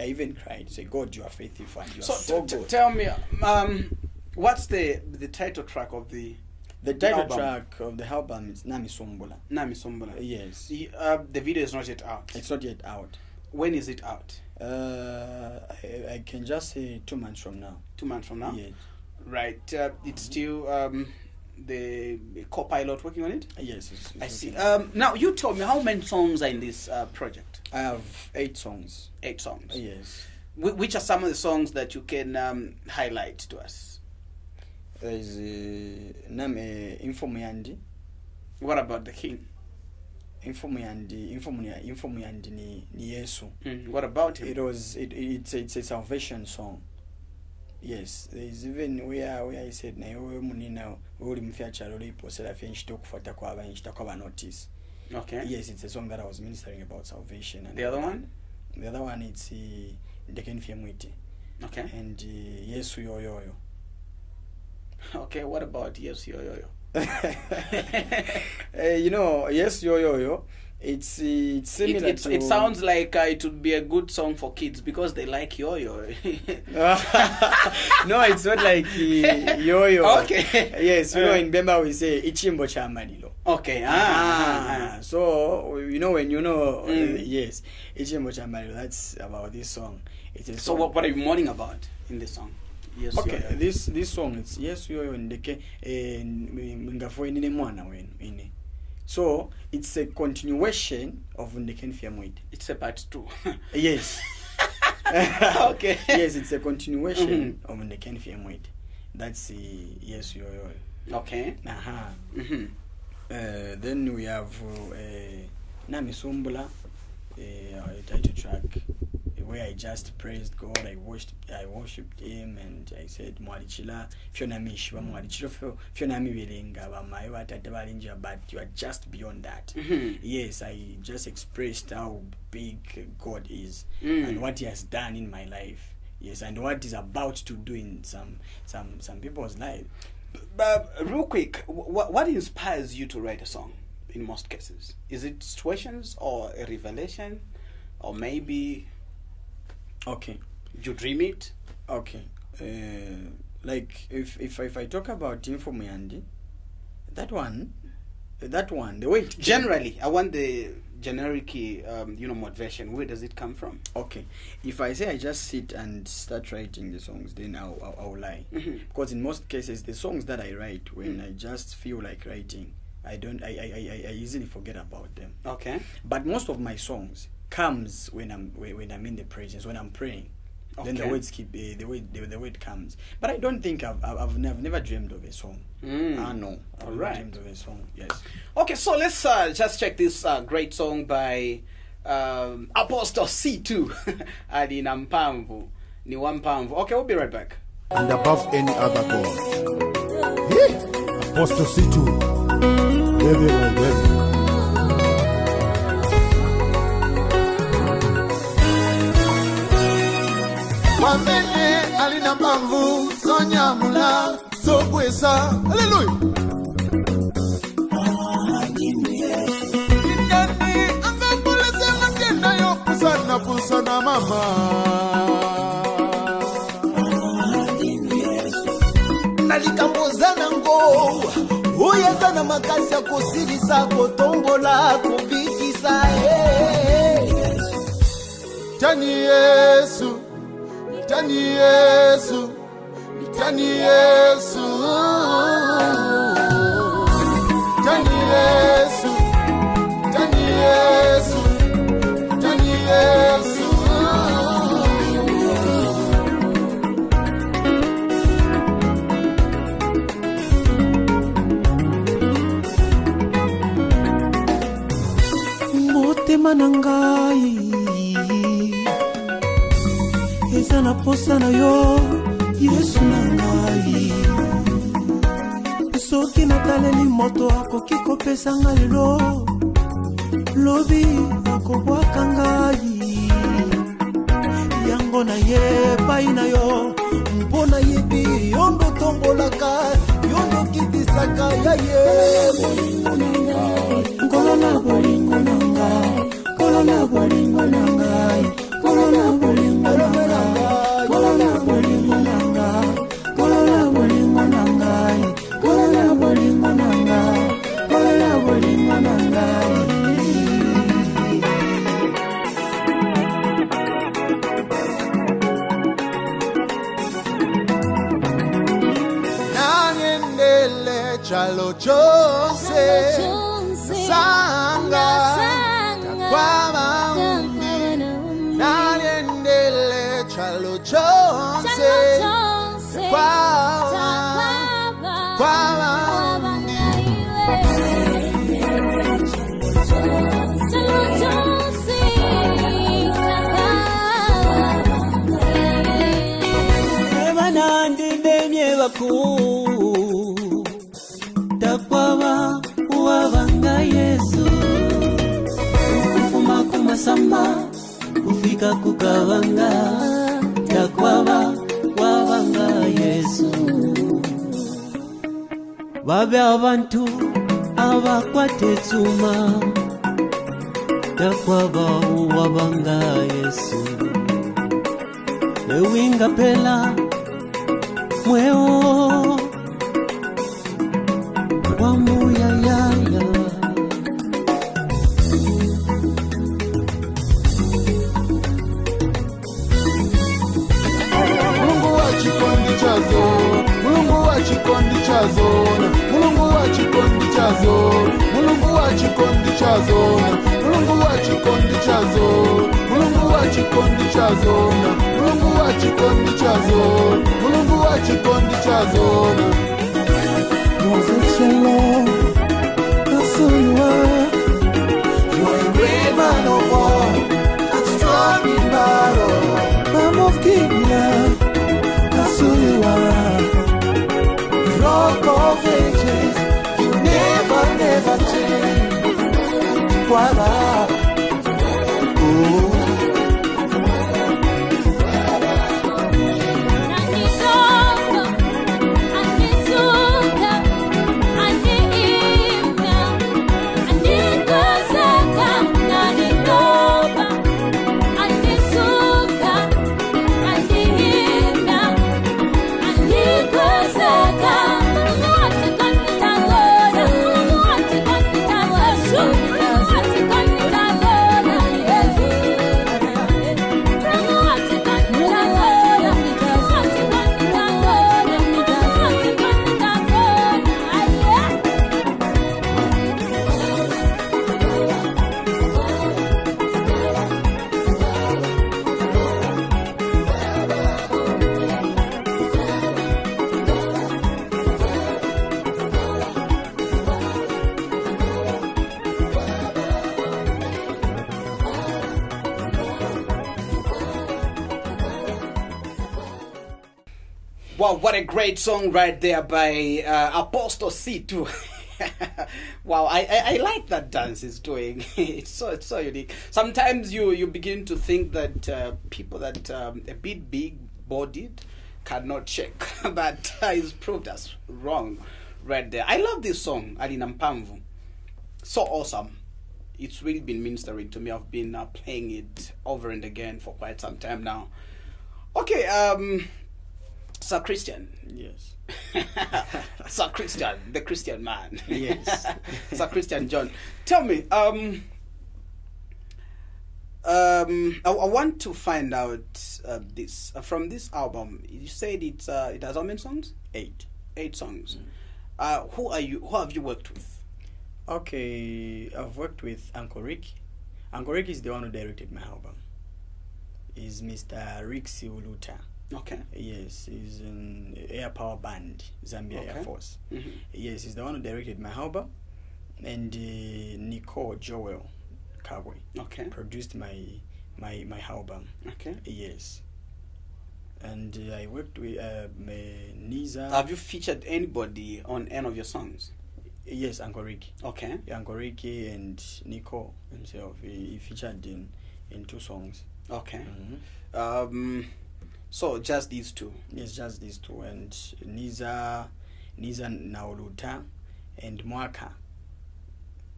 even cried. Say, God, you are faithful and you are so good. Tell me, what's the title track of the title album? track of the album is Nami Sombula. Nami Sombula. Yes. The video is not yet out. It's not yet out. When is it out? I can just say 2 months from now. 2 months from now? Yes. Right. It's still the co-pilot working on it? Yes. It's I see. Now, you told me how many songs are in this project? I have 8 songs. 8 songs? Yes. Which are some of the songs that you can highlight to us? There is Infomuyandi. What about the King? Infomuyandi ni Yesu. What about him? It's a salvation song. Yes, there is even where I said na wewe munina uli mfyacha lolipo serafia nchito kufuata kwa aba nchita kwa notice. Okay. Yes, it's a song that I was ministering about salvation. And the other one? The other one it's Ndekenifia Mwite. Okay. And Yesu Yoyoyo. Okay, what about Yesu Yoyoyo? Yes Yoyoyo, it's similar to... It sounds like it would be a good song for kids because they like yo-yo. No, it's not like yo-yo. Okay. Yes, in Bemba we say Ichimbo cha Malilo. Okay. So when yes, Ichimbo cha Malilo, that's about this song. So what are you mourning about in this song? Yes, okay, this song, it's Yes Yoyo Ndeke Ngafoenine Mwana wenu. So it's a continuation of Ndekenifia Mwite. It's a part 2. Yes. Okay. Yes, it's a continuation of Ndekenifia Mwite. That's Yes Yoyo. Okay. Then we have Nami Sombula, a title track, where I just praised God. I worshipped Him, and I said, "Mwalichila, fionamishiwa mwalichila fionami belenga bamayo batata balinja, but you are just beyond that." Yes, I just expressed how big God is and what He has done in my life. Yes, and what He's about to do in some people's life. But real quick, what inspires you to write a song? In most cases, is it situations or a revelation, or maybe? Okay. You dream it? Okay. Like if I talk about Infomuyandi, that one, the way it came. Generally, I want the generic, motivation. Where does it come from? Okay. If I say I just sit and start writing the songs, then I'll lie. Because in most cases, the songs that I write, when I just feel like writing, I easily forget about them. Okay. But most of my songs comes when I'm in the presence, when I'm praying. Okay. Then the words keep the word comes. But I don't think I've never dreamed of a song. No. I've never dreamed of a song. Yes. Okay, so let's just check this great song by Apostle C2 Adina Mpamvu ni Wampamvu. Okay, we'll be right back. And above any other God. Yeah. Apostle C2. Baby. Wamene alina mbavu zonyamula sogwesa. Hallelujah. Indani angapulese matenda yo pusana pusana mama. Nalikambozana ngo uyazana makasi ya kusilisa kotombola kubikisa Tani Yesu, Tani Yesu, Tani Yesu, Tani Yesu, Tani Yesu, Tani Yesu. Motema nangai eza na posa na yo Yesu nangai soki nataleli moto akoki kopesa nga lelo lobi akobwaka ngai yango na ye pai na yo mpona yebi yondo tombolaka yondo kitisaka ya ye kolona bolingo nangai kolona bolingo nangai kolona bolingo nangai kolona bolingo nangai kolona bolingo nangai kolona bolingo nangai kolona bolingo nangai Nanyendele chalo chose sanga kwa maombi. Nanyendele chalo chose kwa maombi. Takwaba uwabanga Yesu kufuma kumasamba kufika kukabanga takwaba wabanga Yesu babe abantu abakwatetuma takwaba uwabanga Yesu ewinga pela mweo wamuyayaya Mulungu wa chikondi chazo, Mulungu wa chikondi chazo, Mulungu wa chikondi chazo, Mulungu wa chikondi chazo, Mulungu wa chikondi chazo, Mulungu wa chikondi chazo, Mulungu wa chikondi chazo, Mulungu wa chikondi chazo. That's who you are. You are a great man of war, and strong in battle. I'm of Gibeon. That's who you are. Rock of ages, you never change. Voila. Oh. Wow, what a great song right there by Apostle C2. Wow, I like that dance he's doing. It's so unique. Sometimes you begin to think that people that a bit big bodied cannot check, but he's proved us wrong right there. I love this song, Alina Mpamvu. So awesome. It's really been ministering to me. I've been playing it over and again for quite some time now. Okay, Sir Christian. Yes. Sir Christian, the Christian man. Yes. Sir Christian John. Tell me, I want to find out this from this album. You said it has how many songs? 8. 8 songs. Who have you worked with? Okay, I've worked with Uncle Rick. Uncle Rick is the one who directed my album. He's Mr. Rick Siuluta. Okay. Yes, he's in Air Power Band, Zambia Air Force. Mm-hmm. Yes, he's the one who directed my album. And Nicole Joel Kabwe produced my album. Okay. Yes. And I worked with Niza. Have you featured anybody on any of your songs? Yes, Uncle Rick. Okay. Uncle Ricky and Nico himself. He featured in 2 songs. Okay. Mm-hmm. So just these 2? Yes, just these 2. And Niza Nauluta and Mwaka,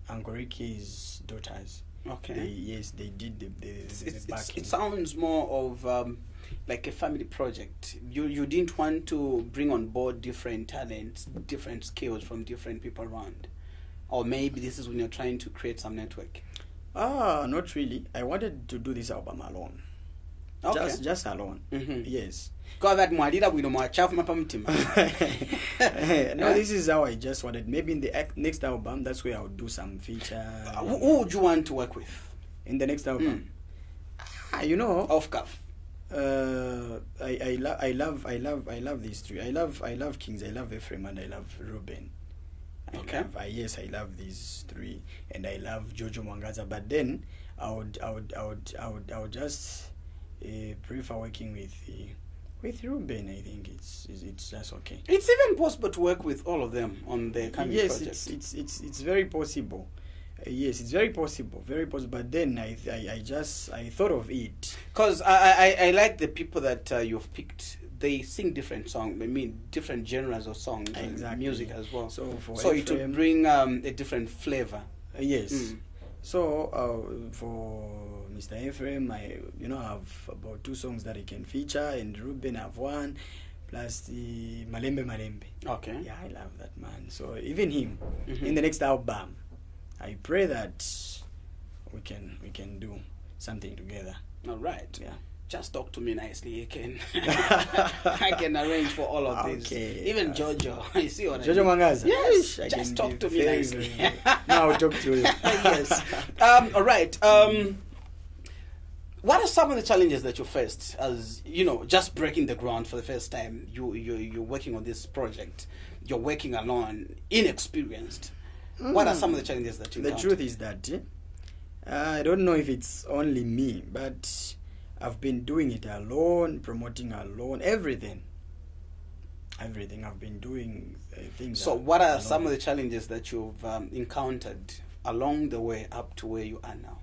Uncle Ricky's daughters. Okay. They did the backing. It sounds more of like a family project. You didn't want to bring on board different talents, different skills from different people around, or maybe this is when you're trying to create some network. Not really. I wanted to do this album alone. Okay. Just alone. Mm-hmm. Yes. No, this is how I just wanted. Maybe in the next album, that's where I would do some feature. Who would you want to work with in the next album? Off cuff. I love these 3. I love Kings. I love Ephraim, and I love Ruben. I love these 3, and I love Jojo Mwangaza. But then I would just prefer working with Ruben. I think it's just okay. It's even possible to work with all of them on the coming project. Yes, it's very possible. Yes, it's very possible, But then I thought of it because I like the people that you've picked. They sing different songs. I mean, different genres of songs and music as well. So it will bring a different flavor. Yes. So for Mr. Ephraim, I have about 2 songs that he can feature, and Ruben have 1, plus the Malembe. Okay. Yeah, I love that man. So even him in the next album, I pray that we can do something together. All right. Yeah. Just talk to me nicely. I can arrange for all of this. Okay. Even Jojo. You see what Jojo Mwangaza? Yes. I just talk to me nicely. Now I'll talk to you. Yes. All right. What are some of the challenges that you faced as, just breaking the ground for the first time? You're working on this project. You're working alone, inexperienced. What are some of the challenges that you encountered? The truth is that I don't know if it's only me, but I've been doing it alone, promoting alone, everything. I've been doing things. So what are some of the challenges that you've encountered along the way up to where you are now?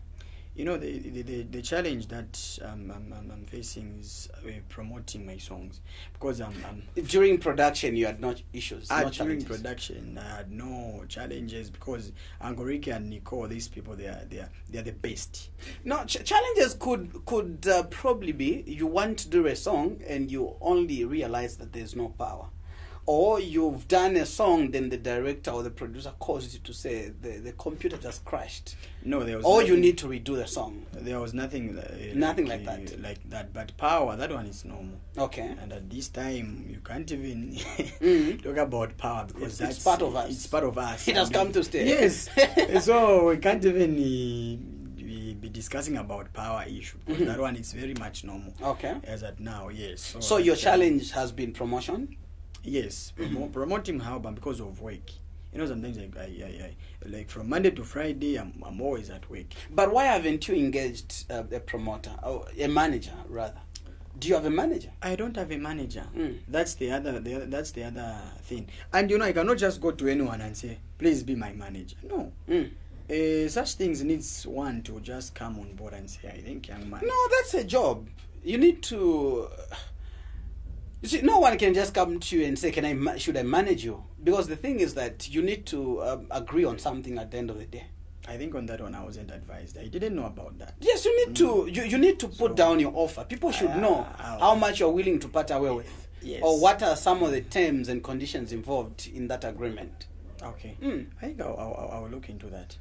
The challenge that I'm facing is promoting my songs, because during production you had no issues. No during challenges. Production I had no challenges, because Uncle Ricky and Nicole, these people, they are the best. No, challenges could probably be you want to do a song and you only realize that there's no power. Or you've done a song, then the director or the producer calls you to say the computer just crashed. No, there was. Or you need to redo the song. There was nothing. Nothing like that. Like that, but power, that one is normal. Okay. And at this time, you can't even talk about power, because it's part of us. It's part of us. It has come to stay. Yes. So we can't even be discussing about power issue, because that one is very much normal. Okay. As at now, yes. So your challenge has been promotion. Yes, promoting my album because of work. Sometimes I like from Monday to Friday, I'm always at work. But why haven't you engaged a promoter or a manager rather? Do you have a manager? I don't have a manager. That's the other thing. And I cannot just go to anyone and say, please be my manager. No. Such things needs one to just come on board and say, I think, young man. No, that's a job. You need to. You see, no one can just come to you and say, should I manage you? Because the thing is that you need to agree on something at the end of the day. I think on that one I wasn't advised. I didn't know about that. Yes, you need to you need to put down your offer. People should know how much you're willing to part away with. Yes. Or what are some of the terms and conditions involved in that agreement. Okay. Mm. I think I'll look into that.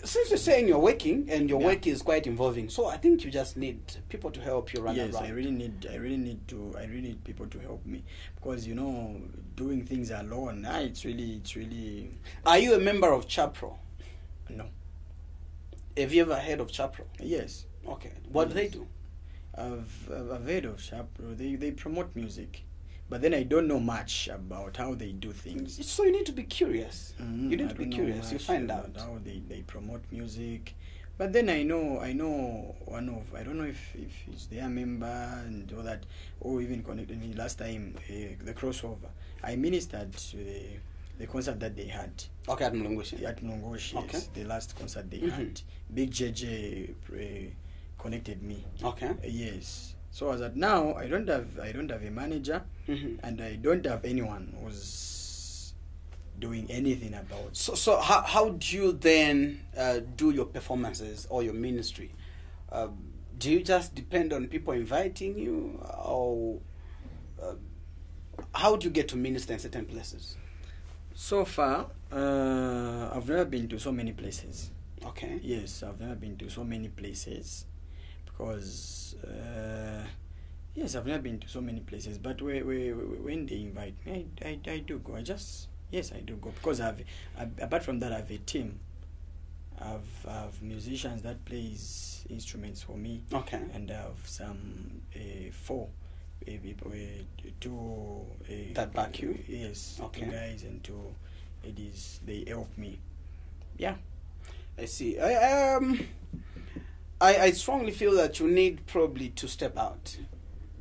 Since you're saying you're working and your work is quite involving, so I think you just need people to help you run around. Yes, I really need people to help me, because doing things alone, it's really. Are you a member of Chapro? No. Have you ever heard of Chapro? Yes. Okay. What do they do? I've heard of Chapro. They promote music, but then I don't know much about how they do things. So you need to be curious. You need I to be don't know curious. You much find about out how they promote music. But then I know one of, I don't know if he's their member and all that, or even connected me last time, the crossover. I ministered to the concert that they had. Okay, at Mlungushi. At Mlungushi, Okay. yes, the last concert they had. Big JJ connected me. Okay. Yes. So as at now, I don't have a manager, and I don't have anyone who's doing anything about it. So how do you then do your performances or your ministry? Do you just depend on people inviting you, or how do you get to minister in certain places? So far, I've never been to so many places. Okay. Yes, I've never been to so many places because, yes, I've never been to so many places. But when they invite me, I do go. I do go because apart from that, I have a team. I've musicians that plays instruments for me. Okay. And I have some four people, two that back you. Yes. Okay. 2 guys and 2 ladies. They help me. Yeah. I see. I strongly feel that you need probably to step out,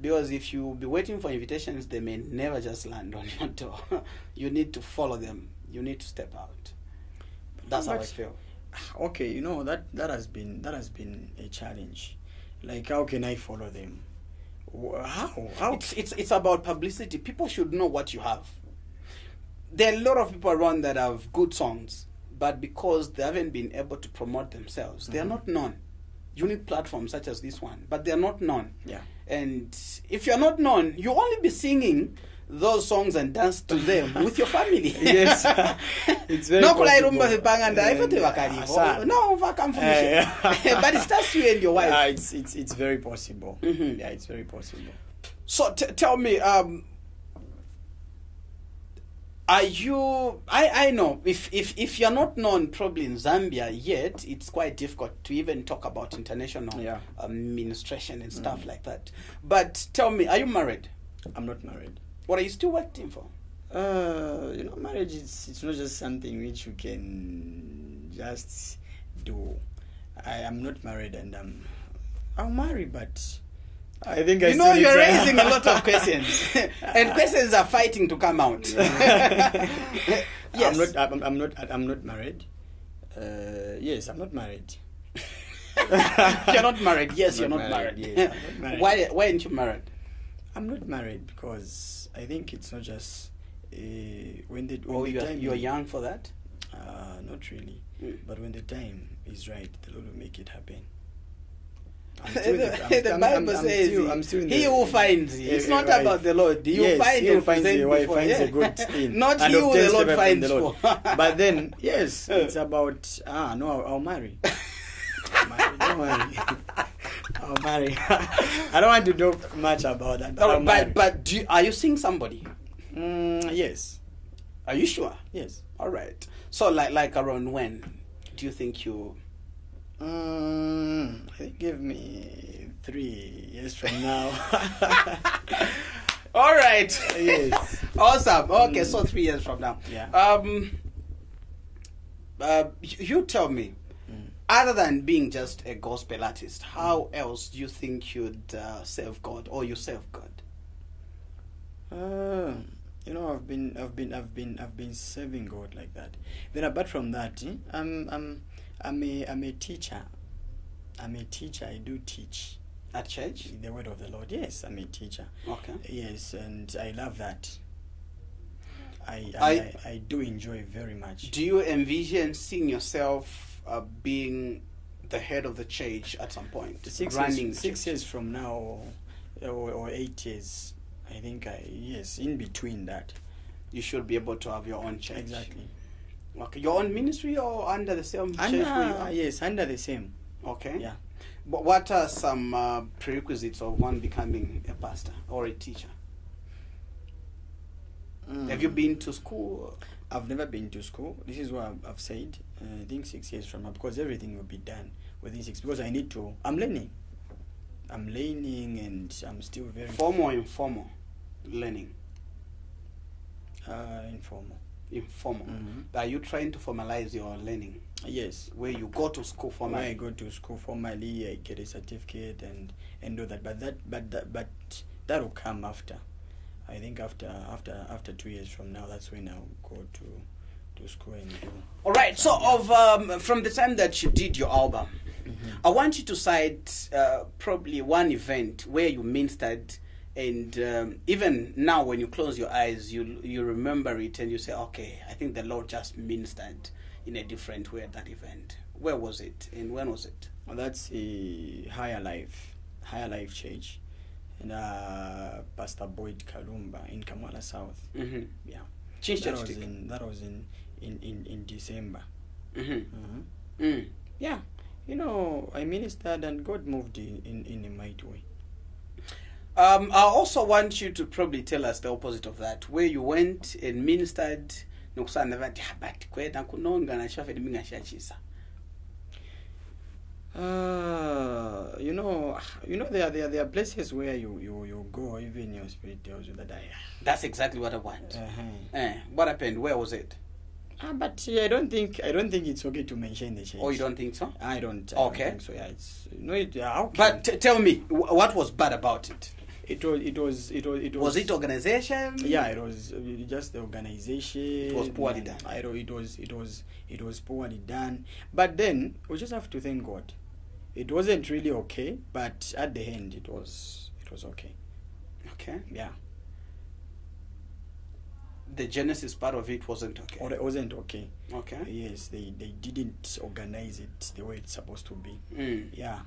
because if you be waiting for invitations, they may never just land on your door. You need to follow them. You need to step out. That's how I feel. Okay, that has been a challenge. Like, how can I follow them? How? It's about publicity. People should know what you have. There are a lot of people around that have good songs, but because they haven't been able to promote themselves, they are not known. You need platforms such as this one, but they are not known. Yeah. And if you're not known, you only be singing those songs and dance to them with your family. Yes. It's very no, possible. No, but it starts you and your wife. It's very possible. Mm-hmm. Yeah, it's very possible. So tell me, are you? I know if you're not known probably in Zambia yet, it's quite difficult to even talk about international administration and stuff like that. But tell me, are you married? I'm not married. What are you still waiting for? Marriage it's not just something which you can just do. I am not married, and I'll marry, but I think you're raising a lot of questions, and questions are fighting to come out. Yes. I'm not married. Yes, I'm not married. You're not married. Yes, you're not married. Yes, I'm not married. Why aren't you married? I'm not married because I think it's not just you're young for that. Not really, but when the time is right, the Lord will make it happen. The Bible says he who finds you. It's not about the Lord. You find you find the wife finds a good thing. Not you the Lord finds for. But then, yes, it's about, I'll marry. Don't worry. I'll marry. I don't want to talk much about that. But are you seeing somebody? Yes. Are you sure? Yes. All right. So like around when do you think you? I think give me 3 years from now. All right. Yes. Awesome. Okay, so 3 years from now. Yeah. You tell me. Other than being just a gospel artist, how else do you think you'd serve God, or you serve God? I've been serving God like that. Then apart from that, I'm a teacher. I do teach. At church? The word of the Lord. Yes, I'm a teacher. Okay. Yes, and I love that. I do enjoy very much. Do you envision seeing yourself being the head of the church at some point? 6 years from now, or 8 years, I think. Yes, in between that. You should be able to have your own church. Exactly. Okay, your own ministry or under the same church where you are? Yes, under the same. Okay. Yeah. But what are some prerequisites of one becoming a pastor or a teacher? Have you been to school? I've never been to school. This is what I've said. I think 6 years from now, because everything will be done within 6. Because I need to. I'm learning, and I'm still very Formal or informal learning? Informal. Informal. Mm-hmm. Are you trying to formalize your learning? Yes. Where you go to school When formally? I go to school formally, I get a certificate and do that. But that will come after. I think after 2 years from now, that's when I'll go to school and do. All right. So, from the time that you did your album, I want you to cite probably one event where you ministered, and even now, when you close your eyes, you remember it and you say, "Okay, I think the Lord just ministered in a different way at that event." Where was it, and when was it? Well, that's a Higher Life Church, and Pastor Boyd Kalumba in Kamala South. Mm-hmm. Yeah, That was in December. Mm-hmm. Mm. Yeah, I ministered and God moved in a mighty way. I also want you to probably tell us the opposite of that, where you went and ministered. There are places where you go, even your spirit tells you that That's exactly what I want. Uh-huh. What happened? Where was it? But I don't think it's okay to mention the church. Oh, you don't think so? I don't. Okay. Think so yeah, it's how can- But tell me, what was bad about it? It was. Was it organization? Yeah, it was just the organization. It was poorly done. It was poorly done. But then we just have to thank God. It wasn't really okay, but at the end it was okay. Okay. Yeah. The Genesis part of it wasn't okay. Or it wasn't okay. Okay. Yes, they didn't organize it the way it's supposed to be. Mm. Yeah.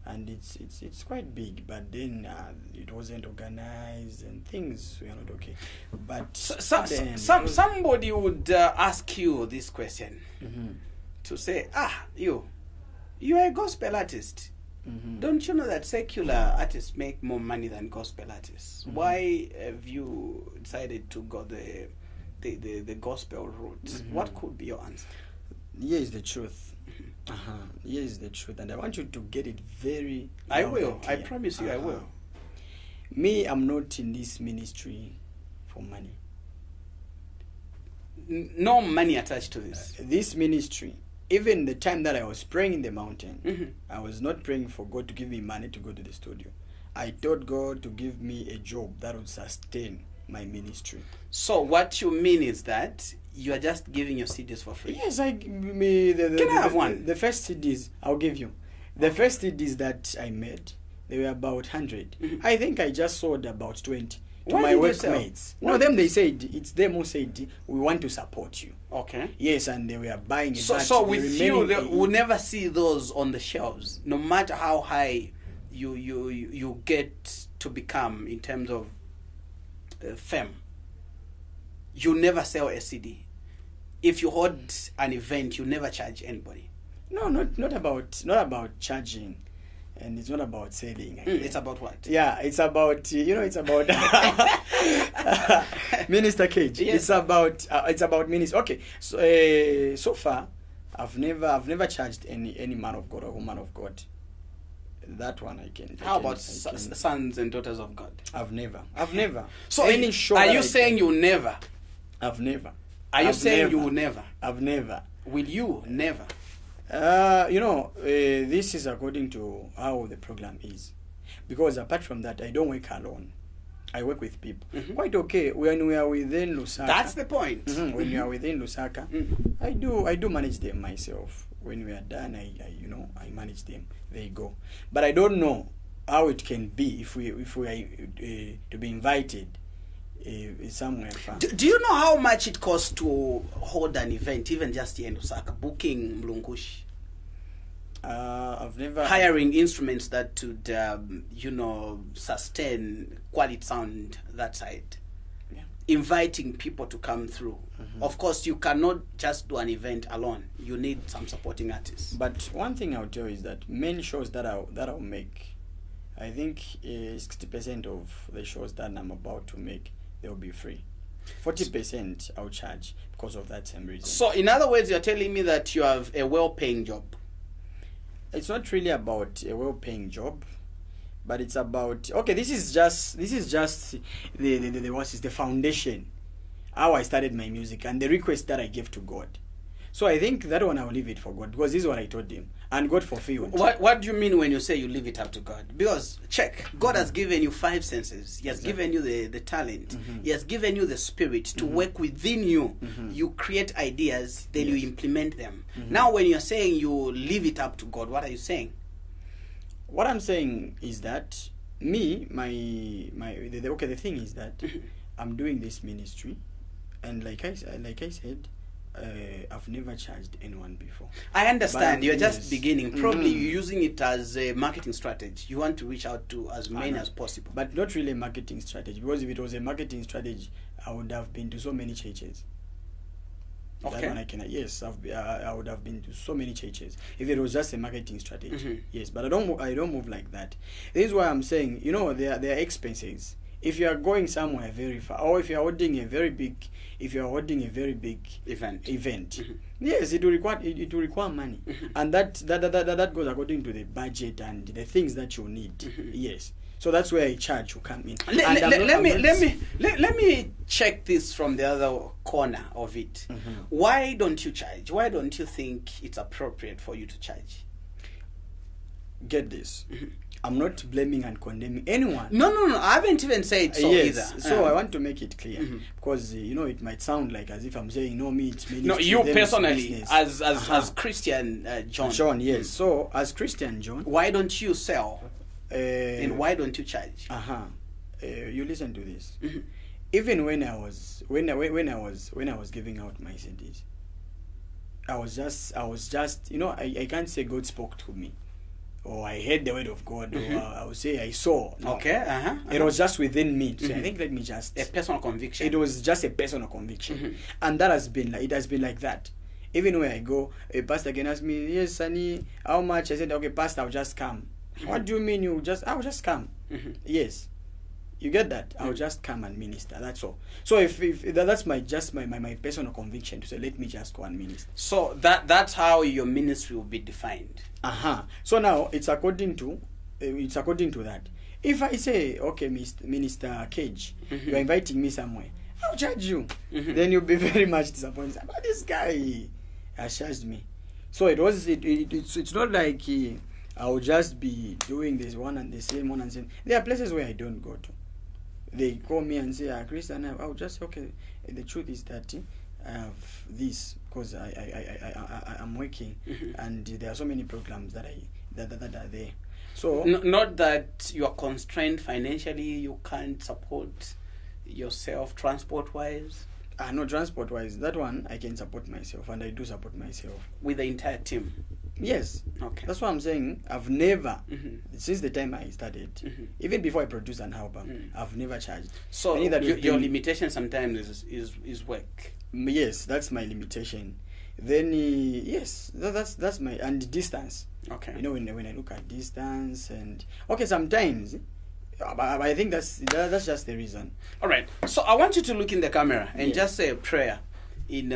And it's quite big, but then it wasn't organized and things were not okay. But somebody would ask you this question to say, you're a gospel artist. Mm-hmm. Don't you know that secular artists make more money than gospel artists? Mm-hmm. Why have you decided to go the gospel route? Mm-hmm. What could be your answer? Here is the truth. Here is the truth, and I want you to get it very. I loud will. and I clear. promise you, I will. Me, I'm not in this ministry for money. No money attached to this. This ministry, even the time that I was praying in the mountain, Mm-hmm. I was not praying for God to give me money to go to the studio. I told God to give me a job that would sustain my ministry. So what you mean is that you are just giving your CDs for free? Yes, Can Can I have one? The first CDs, I'll give you. The first CDs that I made, they were about 100. Mhm. I think I just sold about 20 to Why my did you sell? workmates. Why No, did them they said, it's them who said, we want to support you. Okay. Yes, and they were buying it. but So the with you, remaining we'll never see those on the shelves, no matter how high you get to become in terms of fame. You never sell a CD. If you hold an event, you never charge anybody. No, not about charging, and it's not about selling. It's about what? Yeah, it's about it's about Minister Cage. Yes. It's about ministry. Okay, so so far, I've never charged any man of God or woman of God. That one I can. How about sons and daughters of God? I've never. So any show. are that you I saying can- you never? I've never. Are you I've saying never. you will never? I've never. Will you never? This is according to how the program is, because apart from that, I don't work alone. I work with people. Mhm. Quite okay when we are within Lusaka. That's the point. Mhm, when you are within Lusaka, I do manage them myself. When we are done, I manage them. They go, but I don't know how it can be if we are to be invited somewhere far. Do you know how much it costs to hold an event, even just here in Lusaka, booking Mlungushi? I've never Hiring instruments that would, sustain quality sound that side. Yeah. Inviting people to come through. Mm-hmm. Of course, you cannot just do an event alone. You need some supporting artists. But one thing I'll tell you is that main shows that I'll make, I think 60% of the shows that I'm about to make, they'll be free. 40% I'll charge because of that same reason. So, in other words, you're telling me that you have a well-paying job. It's not really about a well-paying job, but it's about, okay, this is just the foundation, how I started my music and the request that I gave to God. So I think that one I'll leave it for God, because this is what I told him, and God fulfilled. What do you mean when you say you leave it up to God? Because check, God has given you 5 senses. He has given you the talent. He has given you the spirit to work within you. You create ideas, then you implement them. Now when you're saying you leave it up to God, what are you saying? What I'm saying is that the thing is that I'm doing this ministry, and like I said, I've never charged anyone before. I understand. But You're just yes. beginning. Probably you're using it as a marketing strategy. You want to reach out to as many as possible. But not really a marketing strategy, because if it was a marketing strategy, I would have been to so many churches. Okay. That one I would have been to so many churches if it was just a marketing strategy. Yes, but I don't move like that. This is why I'm saying, there are expenses. If you are going somewhere very far, or if you are holding a very big event, yes, it will require money, and that goes according to the budget and the things that you need. Yes, so that's where a charge will come in. Let me check this from the other corner of it. Why don't you charge? Why don't you think it's appropriate for you to charge? Get this. I'm not blaming and condemning anyone. No. I haven't even said so either. So I want to make it clear, because it might sound like as if I'm saying it's ministry. No, you them personally, it's as Christian John. John, yes. So as Christian John, why don't you sell? And why don't you charge? You listen to this. Even when I was giving out my CDs, I was just I can't say God spoke to me, or I heard the word of God, or I would say I saw. No. Okay. It was just within me. So I think a personal conviction. It was just a personal conviction, and that has been like that. Even when I go, a pastor can ask me, "Yes, Sonny, how much?" I said, "Okay, pastor, I'll just come." What do you mean I'll just come? Yes. You get that? I'll just come and minister. That's all. So if that's my personal conviction to say, let me just go and minister. So that's how your ministry will be defined. So now it's according to that. If I say, okay, Minister Cage, you're inviting me somewhere, I'll charge you. Then you'll be very much disappointed. But this guy has charged me. So it's not like I'll just be doing this one and the same one and same. There are places where I don't go to. They call me and say, Christian, I'll just, okay, the truth is that I have this because I'm working, and there are so many programs that are there. So not that you are constrained financially, you can't support yourself transport-wise. No, transport-wise, that one I can support myself, and I do support myself with the entire team. Yes. Okay. That's what I'm saying. I've never, since the time I started, even before I produced an album, I've never charged. So your limitation sometimes is work. Yes, that's my limitation. Then yes, that's my, and distance. Okay. When I look at distance and sometimes, I think that's just the reason. All right. So I want you to look in the camera and just say a prayer in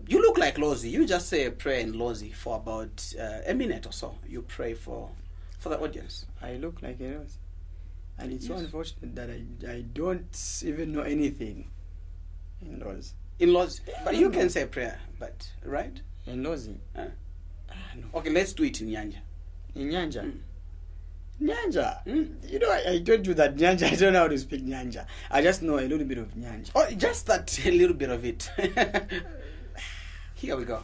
you look like Lozi. You just say a prayer in Lozi for about a minute or so. You pray for the audience. I look like a Lozi, and it's so unfortunate that I don't even know anything in Lozi. But you can say a prayer, but right? In Lozi. No. Okay, let's do it in Nyanja. In Nyanja. Nyanja. I told you that Nyanja, I don't know how to speak Nyanja. I just know a little bit of Nyanja. Oh, just that a little bit of it. Here we go.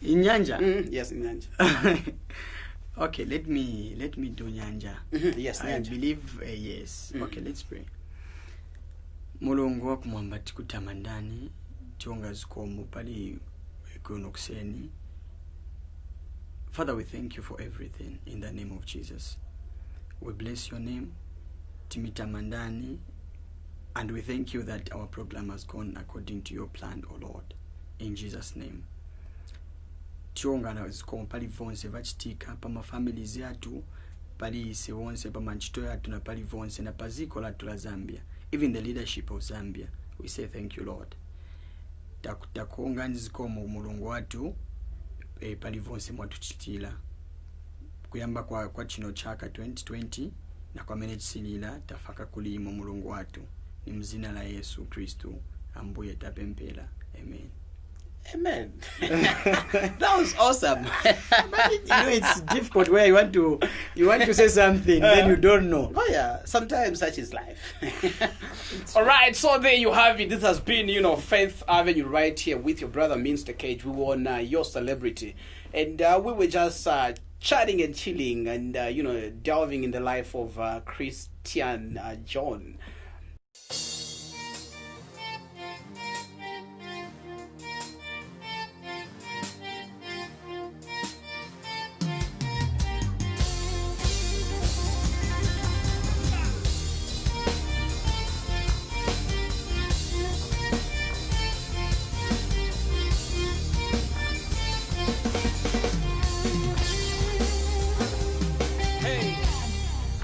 In Nyanja? Yes, in Nyanja. Okay, let me do Nyanja. Yes, I Nyanja. believe yes. Okay, let's pray. Mulungu wakumwamba tikutamandani tionga zikomo pali kunokuseni. Father, we thank you for everything in the name of Jesus. We bless your name, Timitamandani, and we thank you that our program has gone according to your plan, O Lord. In Jesus' name. Tionga na zikomo pali vonse vachitika pa mafamilies yatu, pali ise vonse pa manchito yatu na pali vonse na paziko latu la Zambia. Even the leadership of Zambia. We say thank you, Lord. Takuonga nzikomo mulungu watu pali vonse mwatu chitila. Kuyamba kwa chino chaka 2020 na kwa mene chisilila tafaka kulimo mulungu watu. Ni mzina la Yesu Kristu ambuye tapempela. Amen. Amen. That was awesome. But it's difficult where you want to say something then you don't know. Oh yeah, sometimes such is life. All right, so there you have it. This has been, Faith Avenue right here with your brother Mr. Cage. We were on Your Celebrity, and we were just chatting and chilling and delving in the life of Christian John.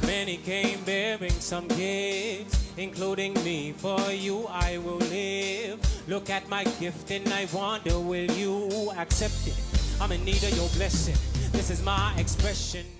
Many came bearing some gifts, including me. For you I will live. Look at my gift and I wonder, will you accept it? I'm in need of your blessing. This is my expression.